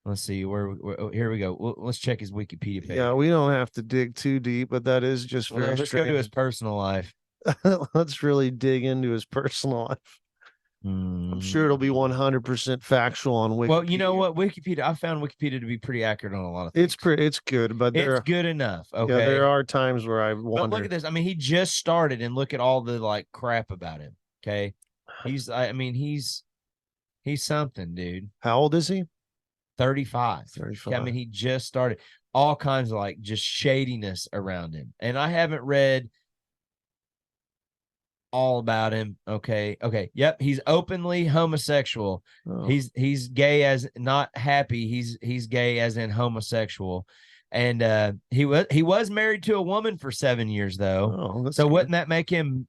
Let's see here we go. Let's check his Wikipedia page. Yeah, we don't have to dig too deep, but that is just very let's go to his personal life. Let's really dig into his personal life. I'm sure it'll be 100% factual on Wikipedia. Well, you know what? Wikipedia, I found Wikipedia to be pretty accurate on a lot of things. It's good, but it's good enough. Okay. Yeah, there are times where I wonder. But look at this. I mean, he just started, and look at all the crap about him. Okay. He's something, dude. How old is he? 35. 35. Yeah, I mean, he just started. All kinds of just shadiness around him. And I haven't read all about him. Okay. Yep. He's openly homosexual. Oh. He's gay as not happy. He's gay as in homosexual. And he was married to a woman for 7 years though. Oh, so good. Wouldn't that make him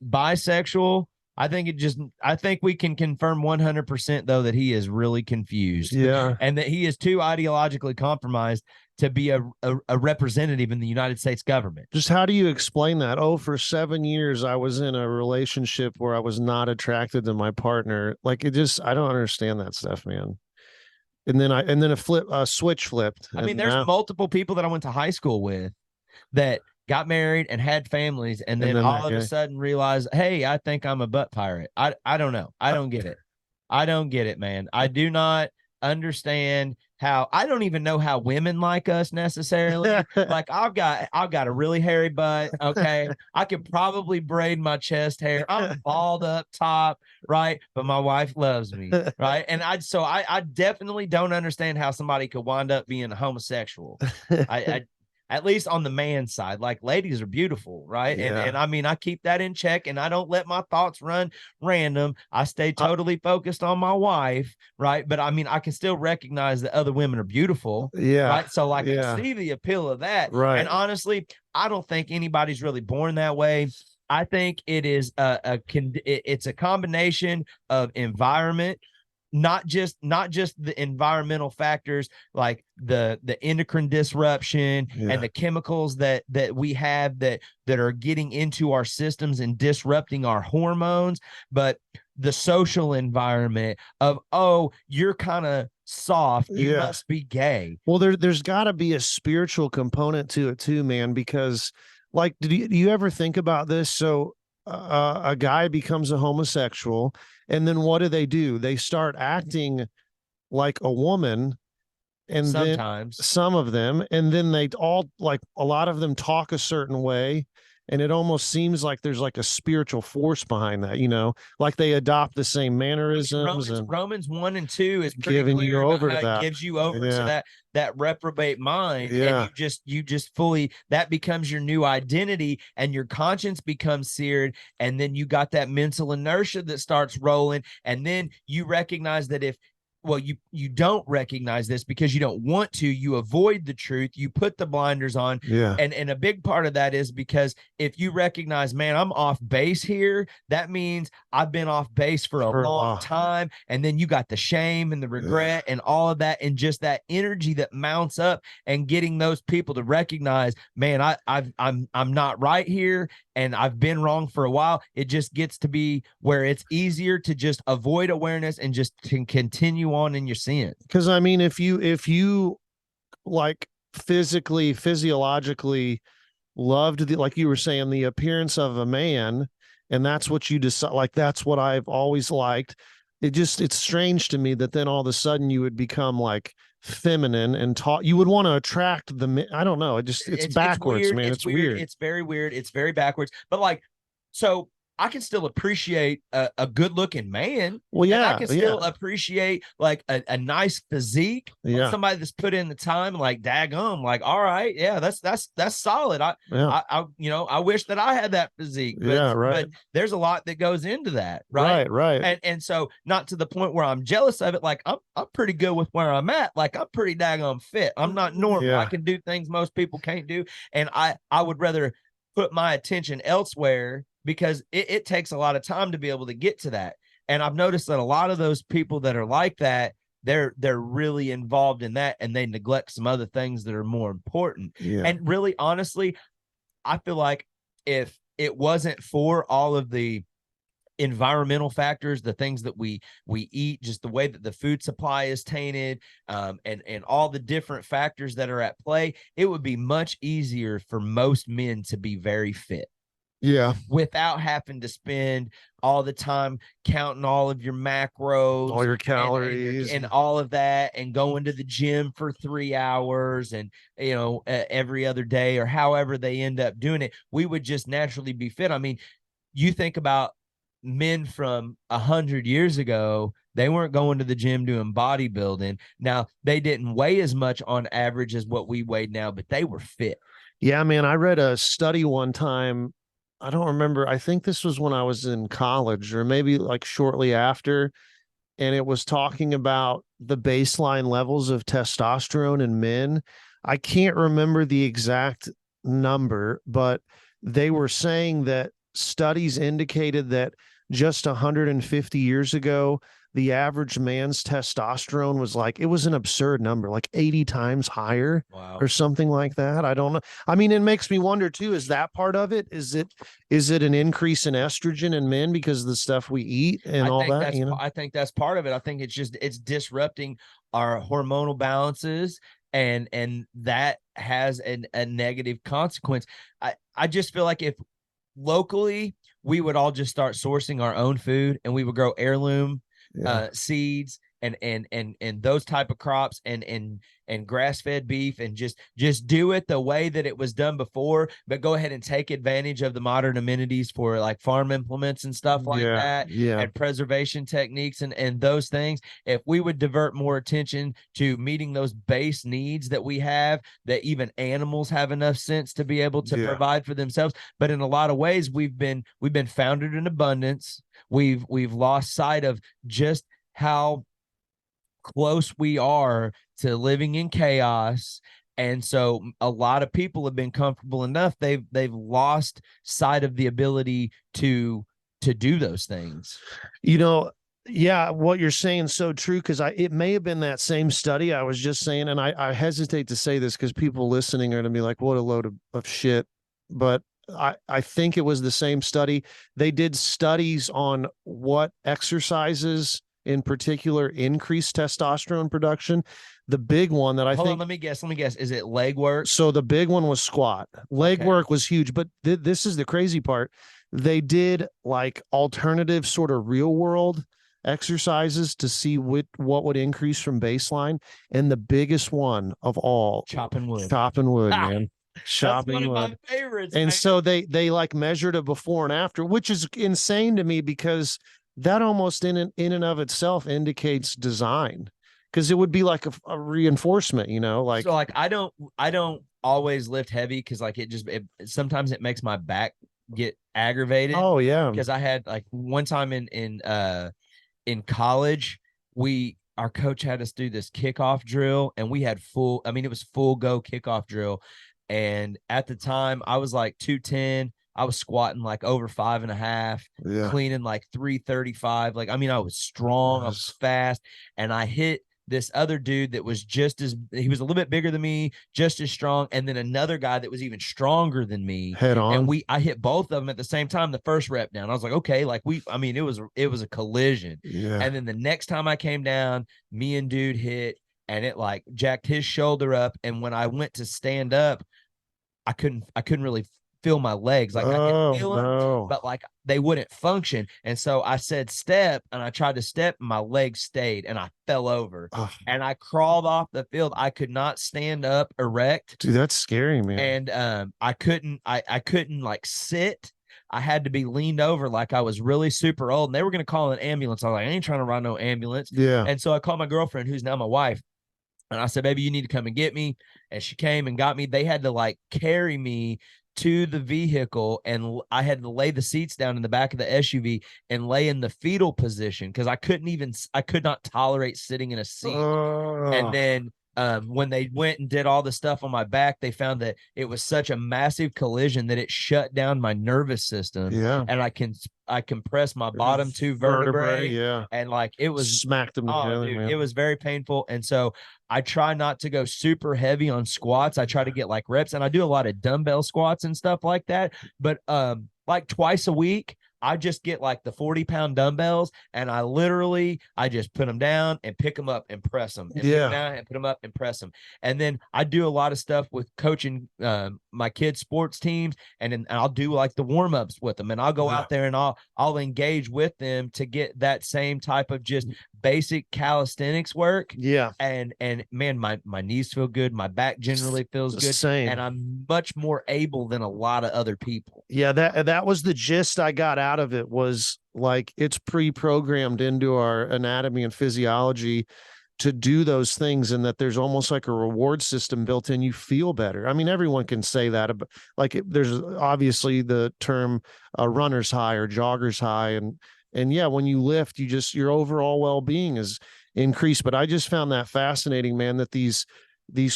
bisexual? I think we can confirm 100% though that he is really confused. Yeah. And that he is too ideologically compromised to be a representative in the United States government. Just how do you explain that? Oh, for 7 years I was in a relationship where I was not attracted to my partner. I don't understand that stuff, man. And then a switch flipped. I mean, there's multiple people that I went to high school with that got married and had families, and then all of a sudden realized, hey, I think I'm a butt pirate. I don't know. I don't get it. I don't get it, man. I do not understand how. I don't even know how women like us necessarily. I've got a really hairy butt. Okay. I could probably braid my chest hair. I'm bald up top, right? But my wife loves me, right? And I definitely don't understand how somebody could wind up being a homosexual. at least on the man side, like ladies are beautiful, right? And I mean, I keep that in check, and I don't let my thoughts run random. I stay totally focused on my wife, right? But I mean, I can still recognize that other women are beautiful, right? So like, I see the appeal of that, Right. and honestly, I don't think anybody's really born that way. I think it is it's a combination of environment, not just the environmental factors like the endocrine disruption and the chemicals that we have that are getting into our systems and disrupting our hormones, but the social environment of, oh, you're kind of soft, you must be gay. Well, there's got to be a spiritual component to it too, man, because like, do you ever think about this? So a guy becomes a homosexual, and then what do? They start acting like a woman, and Sometimes. then some of them, and then they all, like, a lot of them talk a certain way, and it almost seems like there's like a spiritual force behind that, like they adopt the same mannerisms. Romans 1 and 2 is pretty giving you clear about over how to it that. gives you over to that reprobate mind, Yeah. and you just fully, that becomes your new identity, and your conscience becomes seared, and then you got that mental inertia that starts rolling, and then you recognize that you don't recognize this because you don't want to. You avoid the truth. You put the blinders on. Yeah. And a big part of that is because if you recognize, man, I'm off base here, that means I've been off base for a long time. And then you got the shame and the regret and all of that, and just that energy that mounts up, and getting those people to recognize, man, I'm not right here, and I've been wrong for a while. It just gets to be where it's easier to just avoid awareness and just can continue on in your sin. Because I mean, if you like physiologically loved like you were saying, the appearance of a man, and that's what you decide, like, that's what I've always liked. It's strange to me that then all of a sudden you would become like feminine and you would want to attract the, I don't know. It's backwards, weird. man. It's weird. It's very weird. It's very backwards. But like, so I can still appreciate a good looking man. Well, yeah, and I can still appreciate like a nice physique. Yeah. Somebody that's put in the time, like, daggum, like, all right, yeah, that's solid. I wish that I had that physique. But, but there's a lot that goes into that, right? Right. And so, not to the point where I'm jealous of it. Like, I'm pretty good with where I'm at. Like, I'm pretty daggum fit. I'm not normal. Yeah. I can do things most people can't do, and I would rather put my attention elsewhere, because it takes a lot of time to be able to get to that. And I've noticed that a lot of those people that are like that, they're really involved in that, and they neglect some other things that are more important. Yeah. And really, honestly, I feel like if it wasn't for all of the environmental factors, the things that we eat, just the way that the food supply is tainted, and all the different factors that are at play, it would be much easier for most men to be very fit. Yeah. Without having to spend all the time counting all of your macros, all your calories, and all of that, and going to the gym for 3 hours, and every other day, or however they end up doing it. We would just naturally be fit. I mean, you think about men from 100 years ago, they weren't going to the gym doing bodybuilding. Now, they didn't weigh as much on average as what we weighed now, but they were fit. Yeah, man. I read a study one time. I don't remember. I think this was when I was in college, or maybe like shortly after. And it was talking about the baseline levels of testosterone in men. I can't remember the exact number, but they were saying that studies indicated that just 150 years ago, the average man's testosterone was like, it was an absurd number, like 80 times higher. Wow. Or something like that. I don't know. I mean, it makes me wonder too, is that part of it? Is it an increase in estrogen in men because of the stuff we eat and all that? I think that's part of it. I think it's disrupting our hormonal balances, and that has a negative consequence. I just feel like if locally we would all just start sourcing our own food, and we would grow heirloom seeds and those type of crops and grass-fed beef, and just do it the way that it was done before, but go ahead and take advantage of the modern amenities for like farm implements and stuff like that, and preservation techniques and those things. If we would divert more attention to meeting those base needs that we have, that even animals have enough sense to be able to provide for themselves. But in a lot of ways, we've been founded in abundance. We've lost sight of just how close we are to living in chaos. And so a lot of people have been comfortable enough, they've lost sight of the ability to do those things. Yeah, what you're saying is so true, because it may have been that same study I was just saying, and I hesitate to say this because people listening are going to be like, what a load of shit. But I think it was the same study. They did studies on what exercises in particular increase testosterone production. The big one that I Hold think, on, let me guess. Is it leg work? so the big one was squat. Leg work was huge, but this is the crazy part. They did like alternative sort of real world exercises to see what would increase from baseline. And the biggest one of all, chopping wood, man. Chopping That's one wood. of my favorites. And man. so they like measured a before and after, which is insane to me, because that almost in and of itself indicates design, because it would be like a reinforcement, like. So like I don't always lift heavy, because like sometimes it makes my back get aggravated. Oh yeah, because I had like one time in college, our coach had us do this kickoff drill, and we had it was full go kickoff drill. And at the time I was like 210. I was squatting like over 5.5, cleaning like 335. Like, I was strong, I was fast, and I hit this other dude that was he was a little bit bigger than me, just as strong, and then another guy that was even stronger than me head on. And I hit both of them at the same time the first rep down. I was like, okay, like it was a collision. And then the next time I came down, me and dude hit, and it like jacked his shoulder up. And when I went to stand up, I couldn't really feel my legs. Like I could feel them, but like they wouldn't function. And so I said step, and I tried to step, and my legs stayed, and I fell over. And I crawled off the field. I could not stand up erect. Dude, that's scary, man. And I couldn't like sit. I had to be leaned over like I was really super old, and they were going to call an ambulance. I was like, I ain't trying to ride no ambulance. And so I called my girlfriend, who's now my wife, and I said, baby, you need to come and get me. And she came and got me. They had to like carry me to the vehicle, and I had to lay the seats down in the back of the SUV and lay in the fetal position, because I could not tolerate sitting in a seat. And then when they went and did all the stuff on my back, they found that it was such a massive collision that it shut down my nervous system. And I compressed my bottom two vertebrae. And like it was smacked them together, dude, man. it was very painful. And so I try not to go super heavy on squats. I try to get like reps, and I do a lot of dumbbell squats and stuff like that. But like twice a week, I just get like the 40-pound dumbbells, and I just put them down and pick them up and press them. And pick them down and put them up and press them. And then I do a lot of stuff with coaching my kids' sports teams, and I'll do like the warm-ups with them, and I'll go out there and I'll engage with them to get that same type of just basic calisthenics work. And man, my knees feel good, my back generally feels good, same. And I'm much more able than a lot of other people. That was the gist I got out of it, was like it's pre-programmed into our anatomy and physiology to do those things, and that there's almost like a reward system built in. You feel better. Everyone can say that, but like there's obviously the term runner's high or jogger's high, and yeah, when you lift, your overall well-being is increased. But I just found that fascinating, man, that these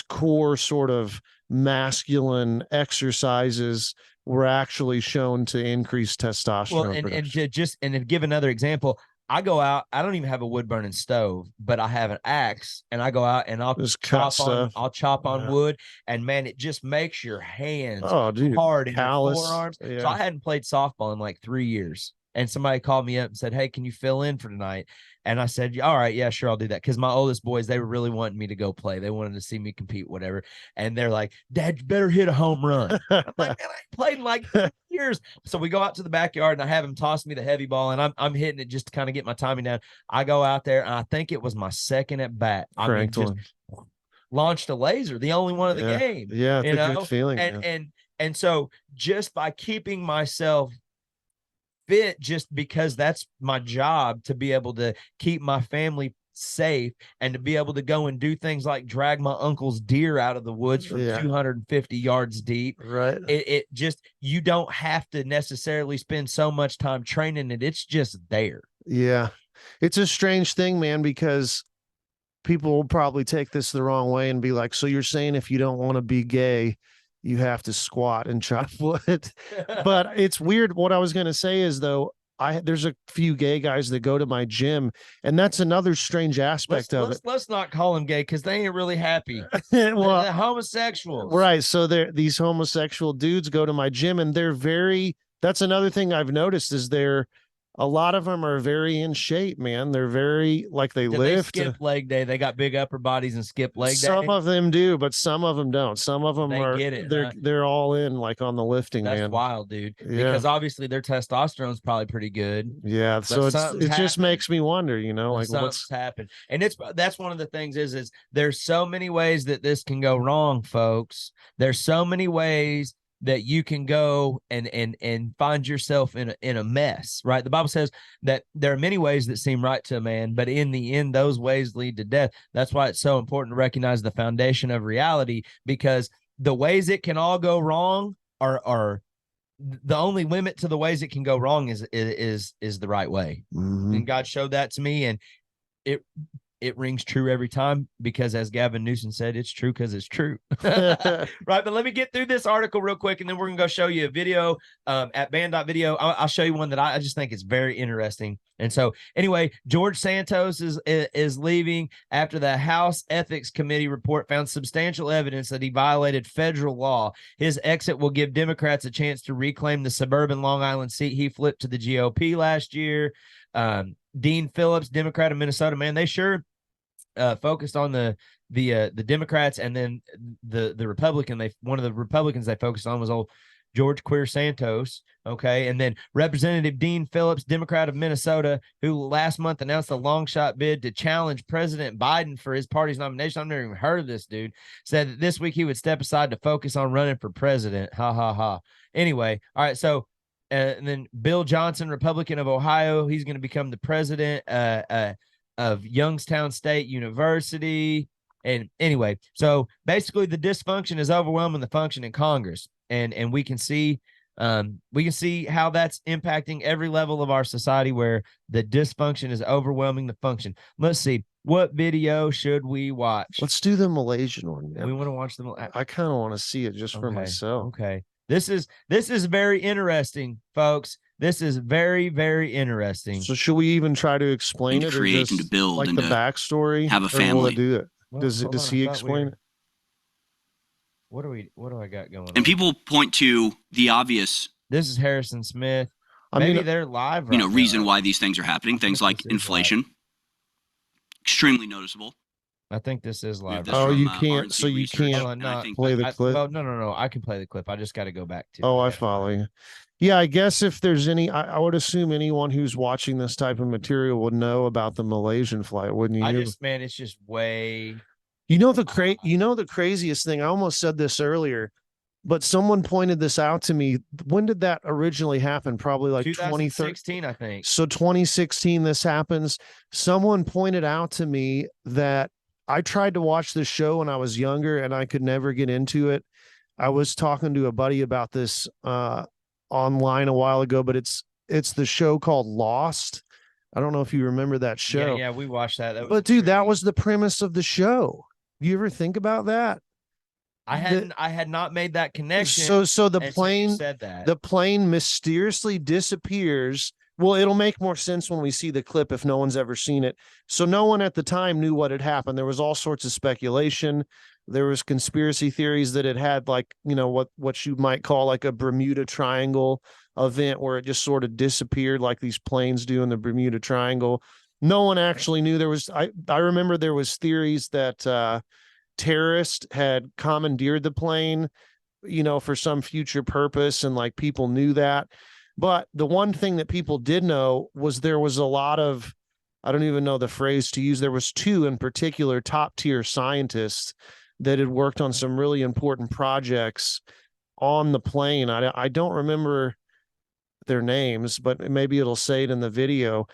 core sort of masculine exercises were actually shown to increase testosterone. Well, and to give another example, I go out, I don't even have a wood burning stove, but I have an axe, and I go out and I'll chop on wood, and man, it just makes your hands hard in your forearms. So I hadn't played softball in like 3 years. and somebody called me up and said, "Hey, can you fill in for tonight?" And I said, "All right, yeah, sure, I'll do that." Because my oldest boys, they were really wanting me to go play. They wanted to see me compete, whatever. And they're like, "Dad, you better hit a home run." I'm like, "Man, I ain't played in like 3 years." So we go out to the backyard and I have him toss me the heavy ball, and I'm hitting it just to kind of get my timing down. I go out there and I think it was my second at bat. I mean, just launched a laser, the only one of the game. Yeah, it's a good feeling. And so just by keeping myself fit, just because that's my job, to be able to keep my family safe and to be able to go and do things like drag my uncle's deer out of the woods from 250 yards deep. Right. It just, you don't have to necessarily spend so much time training it. It's just there. Yeah. It's a strange thing, man, because people will probably take this the wrong way and be like, so you're saying if you don't want to be gay, you have to squat and chop wood. But it's weird. What I was going to say is, though, there's a few gay guys that go to my gym, and that's another strange aspect of it. Let's not call them gay, because they ain't really happy. Well, they're homosexuals. Right. So these homosexual dudes go to my gym, and that's another thing I've noticed is a lot of them are very in shape, man. They're very, like, they lift. They skip leg day. They got big upper bodies and skip leg day. Some of them do, but some of them don't. Some of them get it. They're all in, like, on the lifting, man. That's wild, dude. Yeah. Because obviously their testosterone's probably pretty good. Yeah. So it just makes me wonder, like what's happened. And that's one of the things is there's so many ways that this can go wrong, folks. There's so many ways that you can go and find yourself in a mess, right? The Bible says that there are many ways that seem right to a man, but in the end, those ways lead to death. That's why it's so important to recognize the foundation of reality, because the ways it can all go wrong are the only limit to the ways it can go wrong is the right way. Mm-hmm. And God showed that to me, and it rings true every time, because as Gavin Newsom said, it's true because it's true. Right. But let me get through this article real quick, and then we're going to go show you a video at band.video. I'll show you one that I just think is very interesting. And so anyway, George Santos is leaving after the House Ethics Committee report found substantial evidence that he violated federal law. His exit will give Democrats a chance to reclaim the suburban Long Island seat he flipped to the GOP last year. Dean Phillips, Democrat of Minnesota, man, they sure focused on the Democrats, and then the Republican. One of the Republicans they focused on was old George Queer Santos. Okay, and then Representative Dean Phillips, Democrat of Minnesota, who last month announced a long shot bid to challenge President Biden for his party's nomination. I've never even heard of this dude. Said that this week he would step aside to focus on running for president. Ha ha ha. Anyway, all right, so. And then Bill Johnson, Republican of Ohio, he's going to become the president of Youngstown State University. And anyway, so basically the dysfunction is overwhelming the function in Congress, and we can see how that's impacting every level of our society, where the dysfunction is overwhelming the function. Let's see, what video should we watch? Let's do the Malaysian one. We want to watch them. I kind of want to see it just for myself. Okay. This is very interesting, folks. This is very, very interesting. So should we even try to explain it, create, or just, and to build, like, and the to backstory? have a family? Do it. Well, does he explain it? What do I got going on? And people point to the obvious. This is Harrison Smith. I Maybe mean, they're live. Right, reason why these things are happening. Things like inflation, extremely noticeable. I think this is live. Oh, you can't. So you can't play the clip. Well, no. I can play the clip. I just got to go back to. Oh, I follow you. Yeah, I guess if there's any, I would assume anyone who's watching this type of material would know about the Malaysian flight, wouldn't you? It's just way. The craziest thing. I almost said this earlier, but someone pointed this out to me. When did that originally happen? Probably like 2016, I think. So 2016, this happens. Someone pointed out to me that I tried to watch this show when I was younger and I could never get into it. I was talking to a buddy about this online a while ago, but it's the show called Lost. I don't know if you remember that show. Yeah, we watched that. But dude, that was the premise of the show. You ever think about that? I had not made that connection. So the plane said that. The plane mysteriously disappears. Well, it'll make more sense when we see the clip if no one's ever seen it. So no one at the time knew what had happened. There was all sorts of speculation. There was conspiracy theories that it had, like, what you might call like a Bermuda Triangle event where it just sort of disappeared like these planes do in the Bermuda Triangle. No one actually knew. There was, I remember there was theories that terrorists had commandeered the plane, you know, for some future purpose, and like people knew that. But the one thing that people did know was there was a lot of, I don't even know the phrase to use, there was two in particular top tier scientists that had worked on some really important projects on the plane. I don't remember their names, but maybe it'll say it in the video.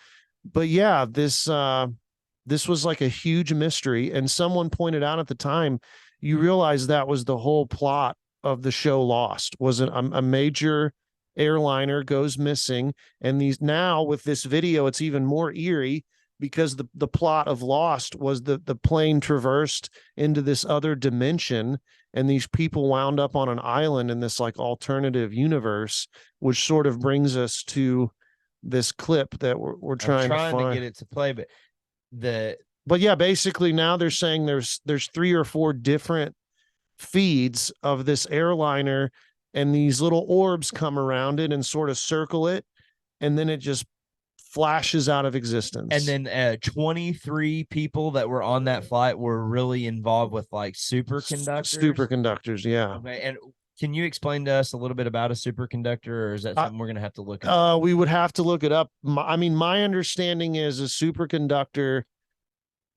But yeah, this was like a huge mystery, and someone pointed out at the time, you realize that was the whole plot of the show Lost, was a major airliner goes missing, and these, now with this video it's even more eerie, because the plot of Lost was the plane traversed into this other dimension, and these people wound up on an island in this like alternative universe, which sort of brings us to this clip that we're trying to find. To get it to play, but yeah, basically now they're saying there's 3 or 4 different feeds of this airliner, and these little orbs come around it and sort of circle it, and then it just flashes out of existence. And then 23 people that were on that flight were really involved with like superconductors. Yeah. Okay. And can you explain to us a little bit about a superconductor, or is that something we're going to have to look up? We would have to look it up. I mean, my understanding is a superconductor,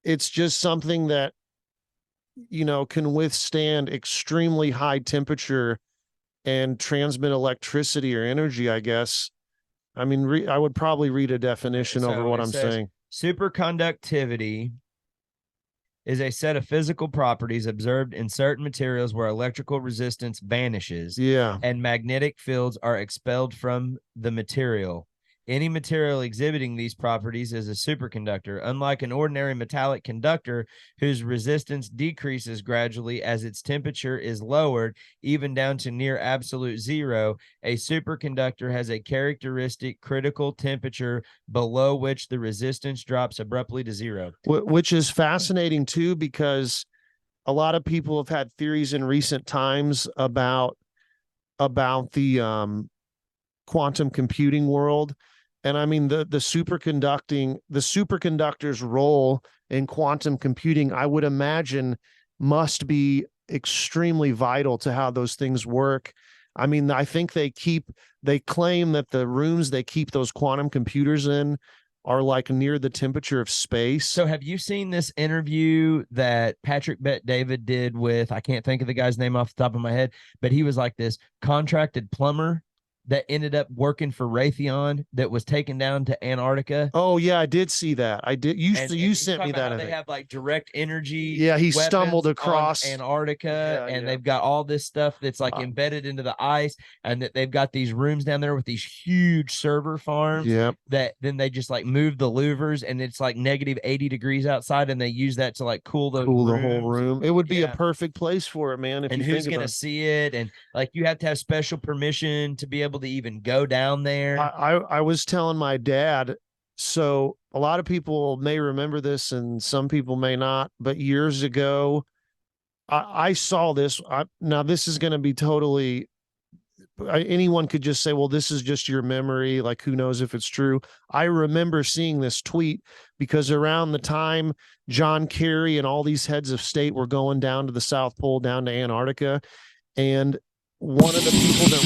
it's just something that, you know, can withstand extremely high temperature and transmit electricity or energy, I guess. I mean, I would probably read a definition over what I'm saying. Superconductivity is a set of physical properties observed in certain materials where electrical resistance vanishes, and magnetic fields are expelled from the material. Any material exhibiting these properties is a superconductor. Unlike an ordinary metallic conductor, whose resistance decreases gradually as its temperature is lowered, even down to near absolute zero, a superconductor has a characteristic critical temperature below which the resistance drops abruptly to zero. Which is fascinating too, because a lot of people have had theories in recent times about the quantum computing world. And I mean, the superconductor's role in quantum computing, I would imagine, must be extremely vital to how those things work. I mean, I think they claim that the rooms they keep those quantum computers in are like near the temperature of space. So have you seen this interview that Patrick Bet-David did with, I can't think of the guy's name off the top of my head, but he was like this contracted plumber that ended up working for Raytheon that was taken down to Antarctica? Oh yeah, I did see that. I did. You sent me that. They have like direct energy. Yeah, he stumbled across Antarctica, and they've got all this stuff that's like embedded into the ice, and that they've got these rooms down there with these huge server farms. That then they just like move the louvers, and it's like negative 80 degrees outside, and they use that to like cool the whole room. It would be a perfect place for it, man. And who's gonna see it? And like you have to have special permission to be able to even go down there. I was telling my dad, so a lot of people may remember this and some people may not, but years ago I saw this. Now this is going to be totally, anyone could just say, well, this is just your memory, like who knows if it's true. I remember seeing this tweet because around the time John Kerry and all these heads of state were going down to the South Pole, down to Antarctica, and one of the people that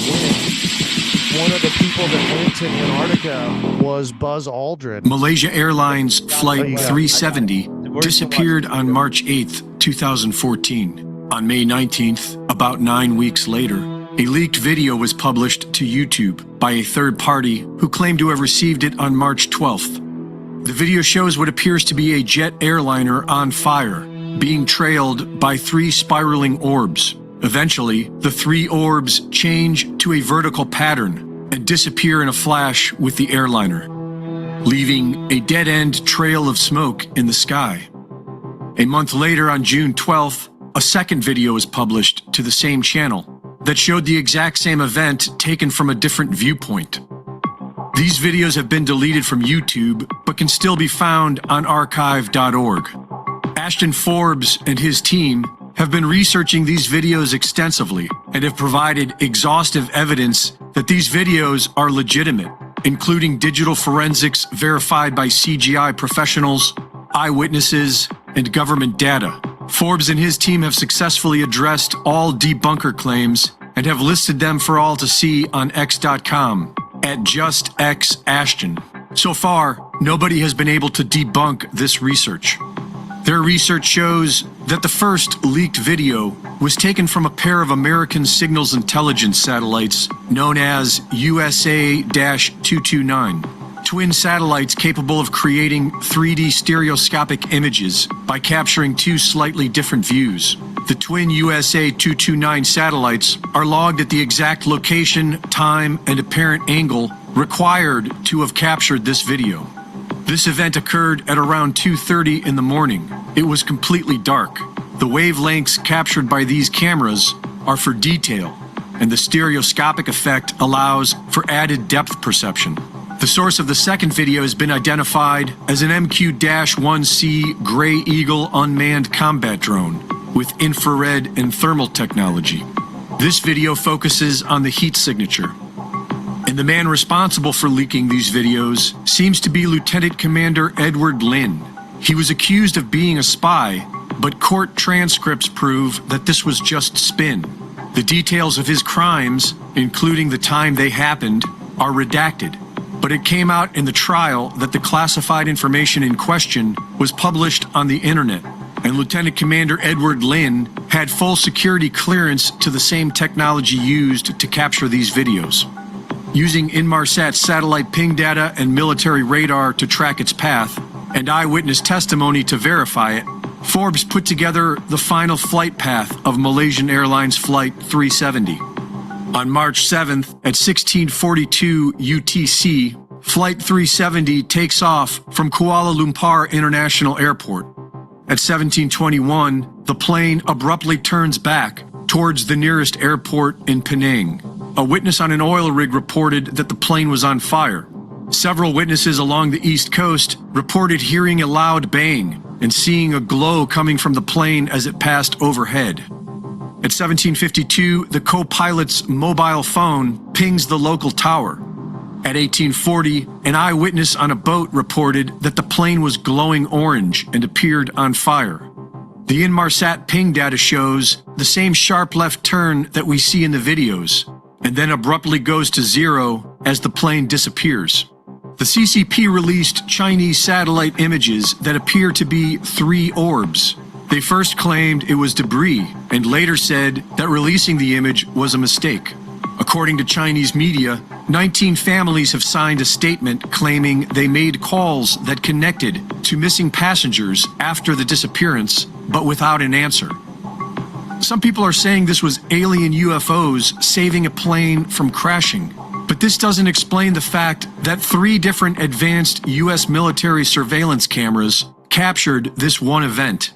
went to Antarctica was Buzz Aldrin. Malaysia Airlines Flight 370 disappeared on March 8th, 2014. On May 19th, about 9 weeks later, a leaked video was published to YouTube by a third party who claimed to have received it on March 12th. The video shows what appears to be a jet airliner on fire, being trailed by 3 spiraling orbs. Eventually, the 3 orbs change to a vertical pattern and disappear in a flash with the airliner, leaving a dead-end trail of smoke in the sky. A month later, on June 12th, a second video was published to the same channel that showed the exact same event taken from a different viewpoint. These videos have been deleted from YouTube, but can still be found on archive.org. Ashton Forbes and his team have been researching these videos extensively and have provided exhaustive evidence that these videos are legitimate, including digital forensics verified by CGI professionals, eyewitnesses, and government data. Forbes and his team have successfully addressed all debunker claims and have listed them for all to see on X.com at JustXAshton. So far, nobody has been able to debunk this research. Their research shows that the first leaked video was taken from a pair of American signals intelligence satellites known as R.U.A.A.E.C.2, twin satellites capable of creating 3D stereoscopic images by capturing two slightly different views. The twin R.U.A.A.E.C.2 satellites are logged at the exact location, time, and apparent angle required to have captured this video. This event occurred at around 2:30 in the morning. It was completely dark. The wavelengths captured by these cameras are for detail, and the stereoscopic effect allows for added depth perception. The source of the second video has been identified as an MQ-1C Gray Eagle unmanned combat drone with infrared and thermal technology. This video focuses on the heat signature, and the man responsible for leaking these videos seems to be Lieutenant Commander Edward Lin. He was accused of being a spy, but court transcripts prove that this was just spin. The details of his crimes, including the time they happened, are redacted, but it came out in the trial that the classified information in question was published on the internet, and Lieutenant Commander Edward Lin had full security clearance to the same technology used to capture these videos. Using Inmarsat's satellite ping data and military radar to track its path, and eyewitness testimony to verify it, Forbes put together the final flight path of Malaysian Airlines Flight 370. On March 7th at 1642 UTC, Flight 370 takes off from Kuala Lumpur International Airport. At 1721, the plane abruptly turns back towards the nearest airport in Penang. A witness on an oil rig reported that the plane was on fire. Several witnesses along the East Coast reported hearing a loud bang and seeing a glow coming from the plane as it passed overhead. At 1752, the co-pilot's mobile phone pings the local tower. At 1840, an eyewitness on a boat reported that the plane was glowing orange and appeared on fire. The Inmarsat ping data shows the same sharp left turn that we see in the videos, and then abruptly goes to zero as the plane disappears. The CCP released Chinese satellite images that appear to be 3 orbs. They first claimed it was debris and later said that releasing the image was a mistake. According to Chinese media, 19 families have signed a statement claiming they made calls that connected to missing passengers after the disappearance, but without an answer. Some people are saying this was alien UFOs saving a plane from crashing, but this doesn't explain the fact that 3 different advanced US military surveillance cameras captured this one event.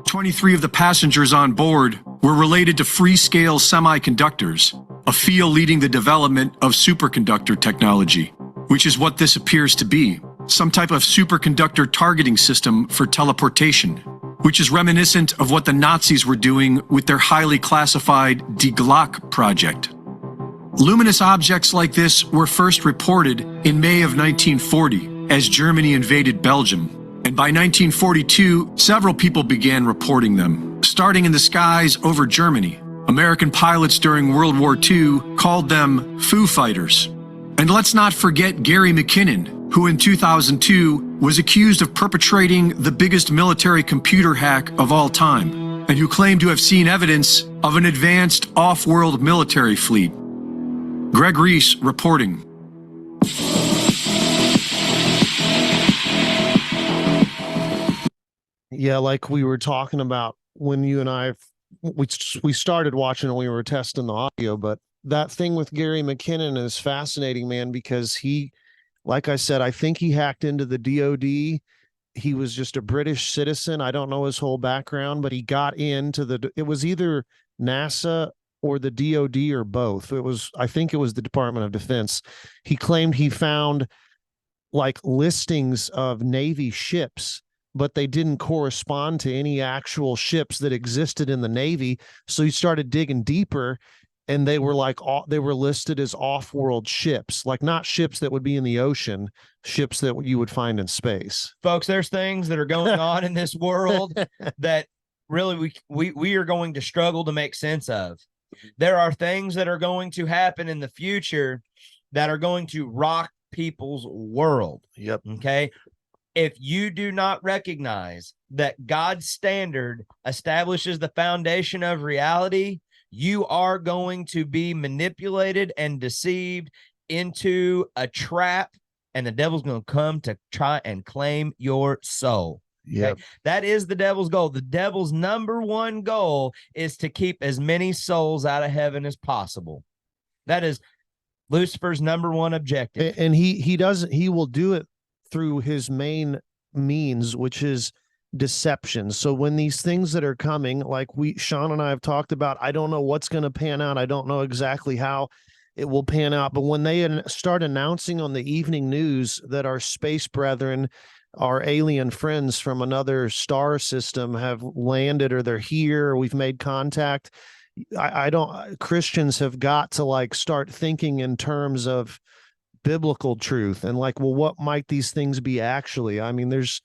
23 of the passengers on board were related to free-scale semiconductors, a field leading the development of superconductor technology, which is what this appears to be, some type of superconductor targeting system for teleportation, which is reminiscent of what the Nazis were doing with their highly classified Die Glocke project. Luminous objects like this were first reported in May of 1940 as Germany invaded Belgium, and by 1942, several people began reporting them, starting in the skies over Germany. American pilots during World War II called them Foo Fighters. And let's not forget Gary McKinnon, who in 2002 was accused of perpetrating the biggest military computer hack of all time, and who claimed to have seen evidence of an advanced off-world military fleet. Greg Reese reporting. Yeah, like we were talking about when you and I, we started watching and we were testing the audio, but that thing with Gary McKinnon is fascinating, man, because he, like I said, I think he hacked into the DOD. He was just a British citizen. I don't know his whole background, but he got into it was either NASA or the DOD or both. I think it was the Department of Defense. He claimed he found like listings of Navy ships, but they didn't correspond to any actual ships that existed in the Navy. So he started digging deeper, and they were like they were listed as off-world ships, like not ships that would be in the ocean, ships that you would find in space. Folks, there's things that are going on in this world that really we are going to struggle to make sense of. There are things that are going to happen in the future that are going to rock people's world. Yep. Okay. If you do not recognize that God's standard establishes the foundation of reality, you are going to be manipulated and deceived into a trap, and the devil's going to come to try and claim your soul. Yeah, okay? That is the devil's goal. The devil's number one goal is to keep as many souls out of heaven as possible. That is Lucifer's number one objective. and he will do it through his main means, which is deception. So when these things that are coming, like Sean and I have talked about, I don't know what's going to pan out. I don't know exactly how it will pan out. But when they start announcing on the evening news that our space brethren, our alien friends from another star system have landed, or they're here, or we've made contact, Christians have got to like start thinking in terms of biblical truth and like, well, what might these things be actually? I mean, there's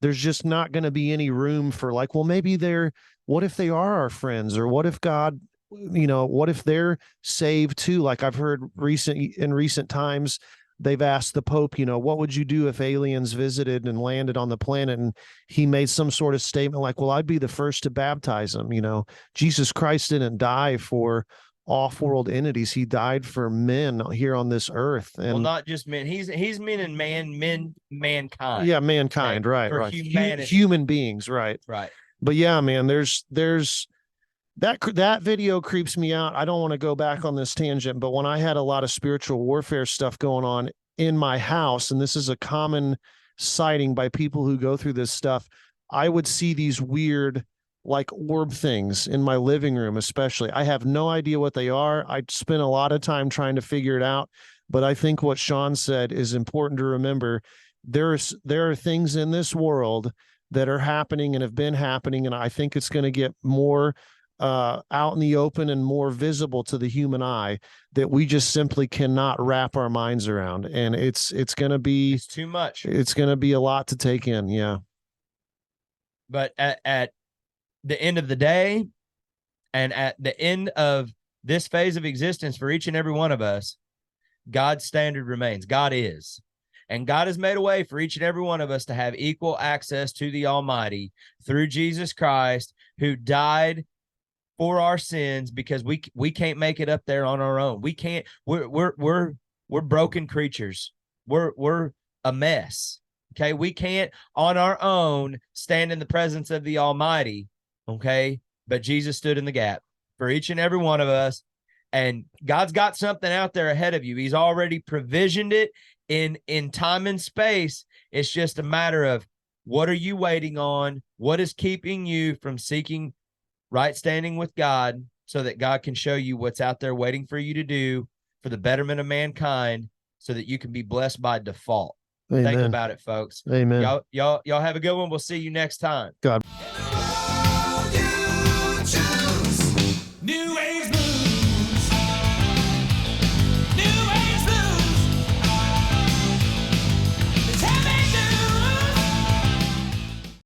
just not going to be any room for like, well, maybe what if they are our friends, or what if God, what if they're saved too? Like I've heard in recent times, they've asked the Pope, what would you do if aliens visited and landed on the planet? And he made some sort of statement like, well, I'd be the first to baptize them. Jesus Christ didn't die for off-world entities. He died for men here on this earth. And well, not just men. He's meaning mankind. Yeah, mankind, right. For right. humanity. Human beings, right. Right. But yeah, man, there's that video creeps me out. I don't want to go back on this tangent, but when I had a lot of spiritual warfare stuff going on in my house, and this is a common sighting by people who go through this stuff, I would see these weird like orb things in my living room, especially. I have no idea what they are. I spent a lot of time trying to figure it out, but I think what Sean said is important to remember. There are things in this world that are happening and have been happening, and I think it's going to get more out in the open and more visible to the human eye that we just simply cannot wrap our minds around. And it's going to be too much. It's going to be a lot to take in. Yeah. But at the end of the day, and at the end of this phase of existence for each and every one of us, God's standard remains. God is. And God has made a way for each and every one of us to have equal access to the Almighty through Jesus Christ, who died for our sins, because we can't make it up there on our own. We can't. We're broken creatures. We're a mess. Okay, we can't on our own stand in the presence of the Almighty. Okay, but Jesus stood in the gap for each and every one of us, and God's got something out there ahead of you. He's already provisioned it in time and space. It's just a matter of, what are you waiting on? What is keeping you from seeking right standing with God, so that God can show you what's out there waiting for you to do for the betterment of mankind, so that you can be blessed by default. Amen. Think about it, folks. Amen. Y'all have a good one. We'll see you next time. God.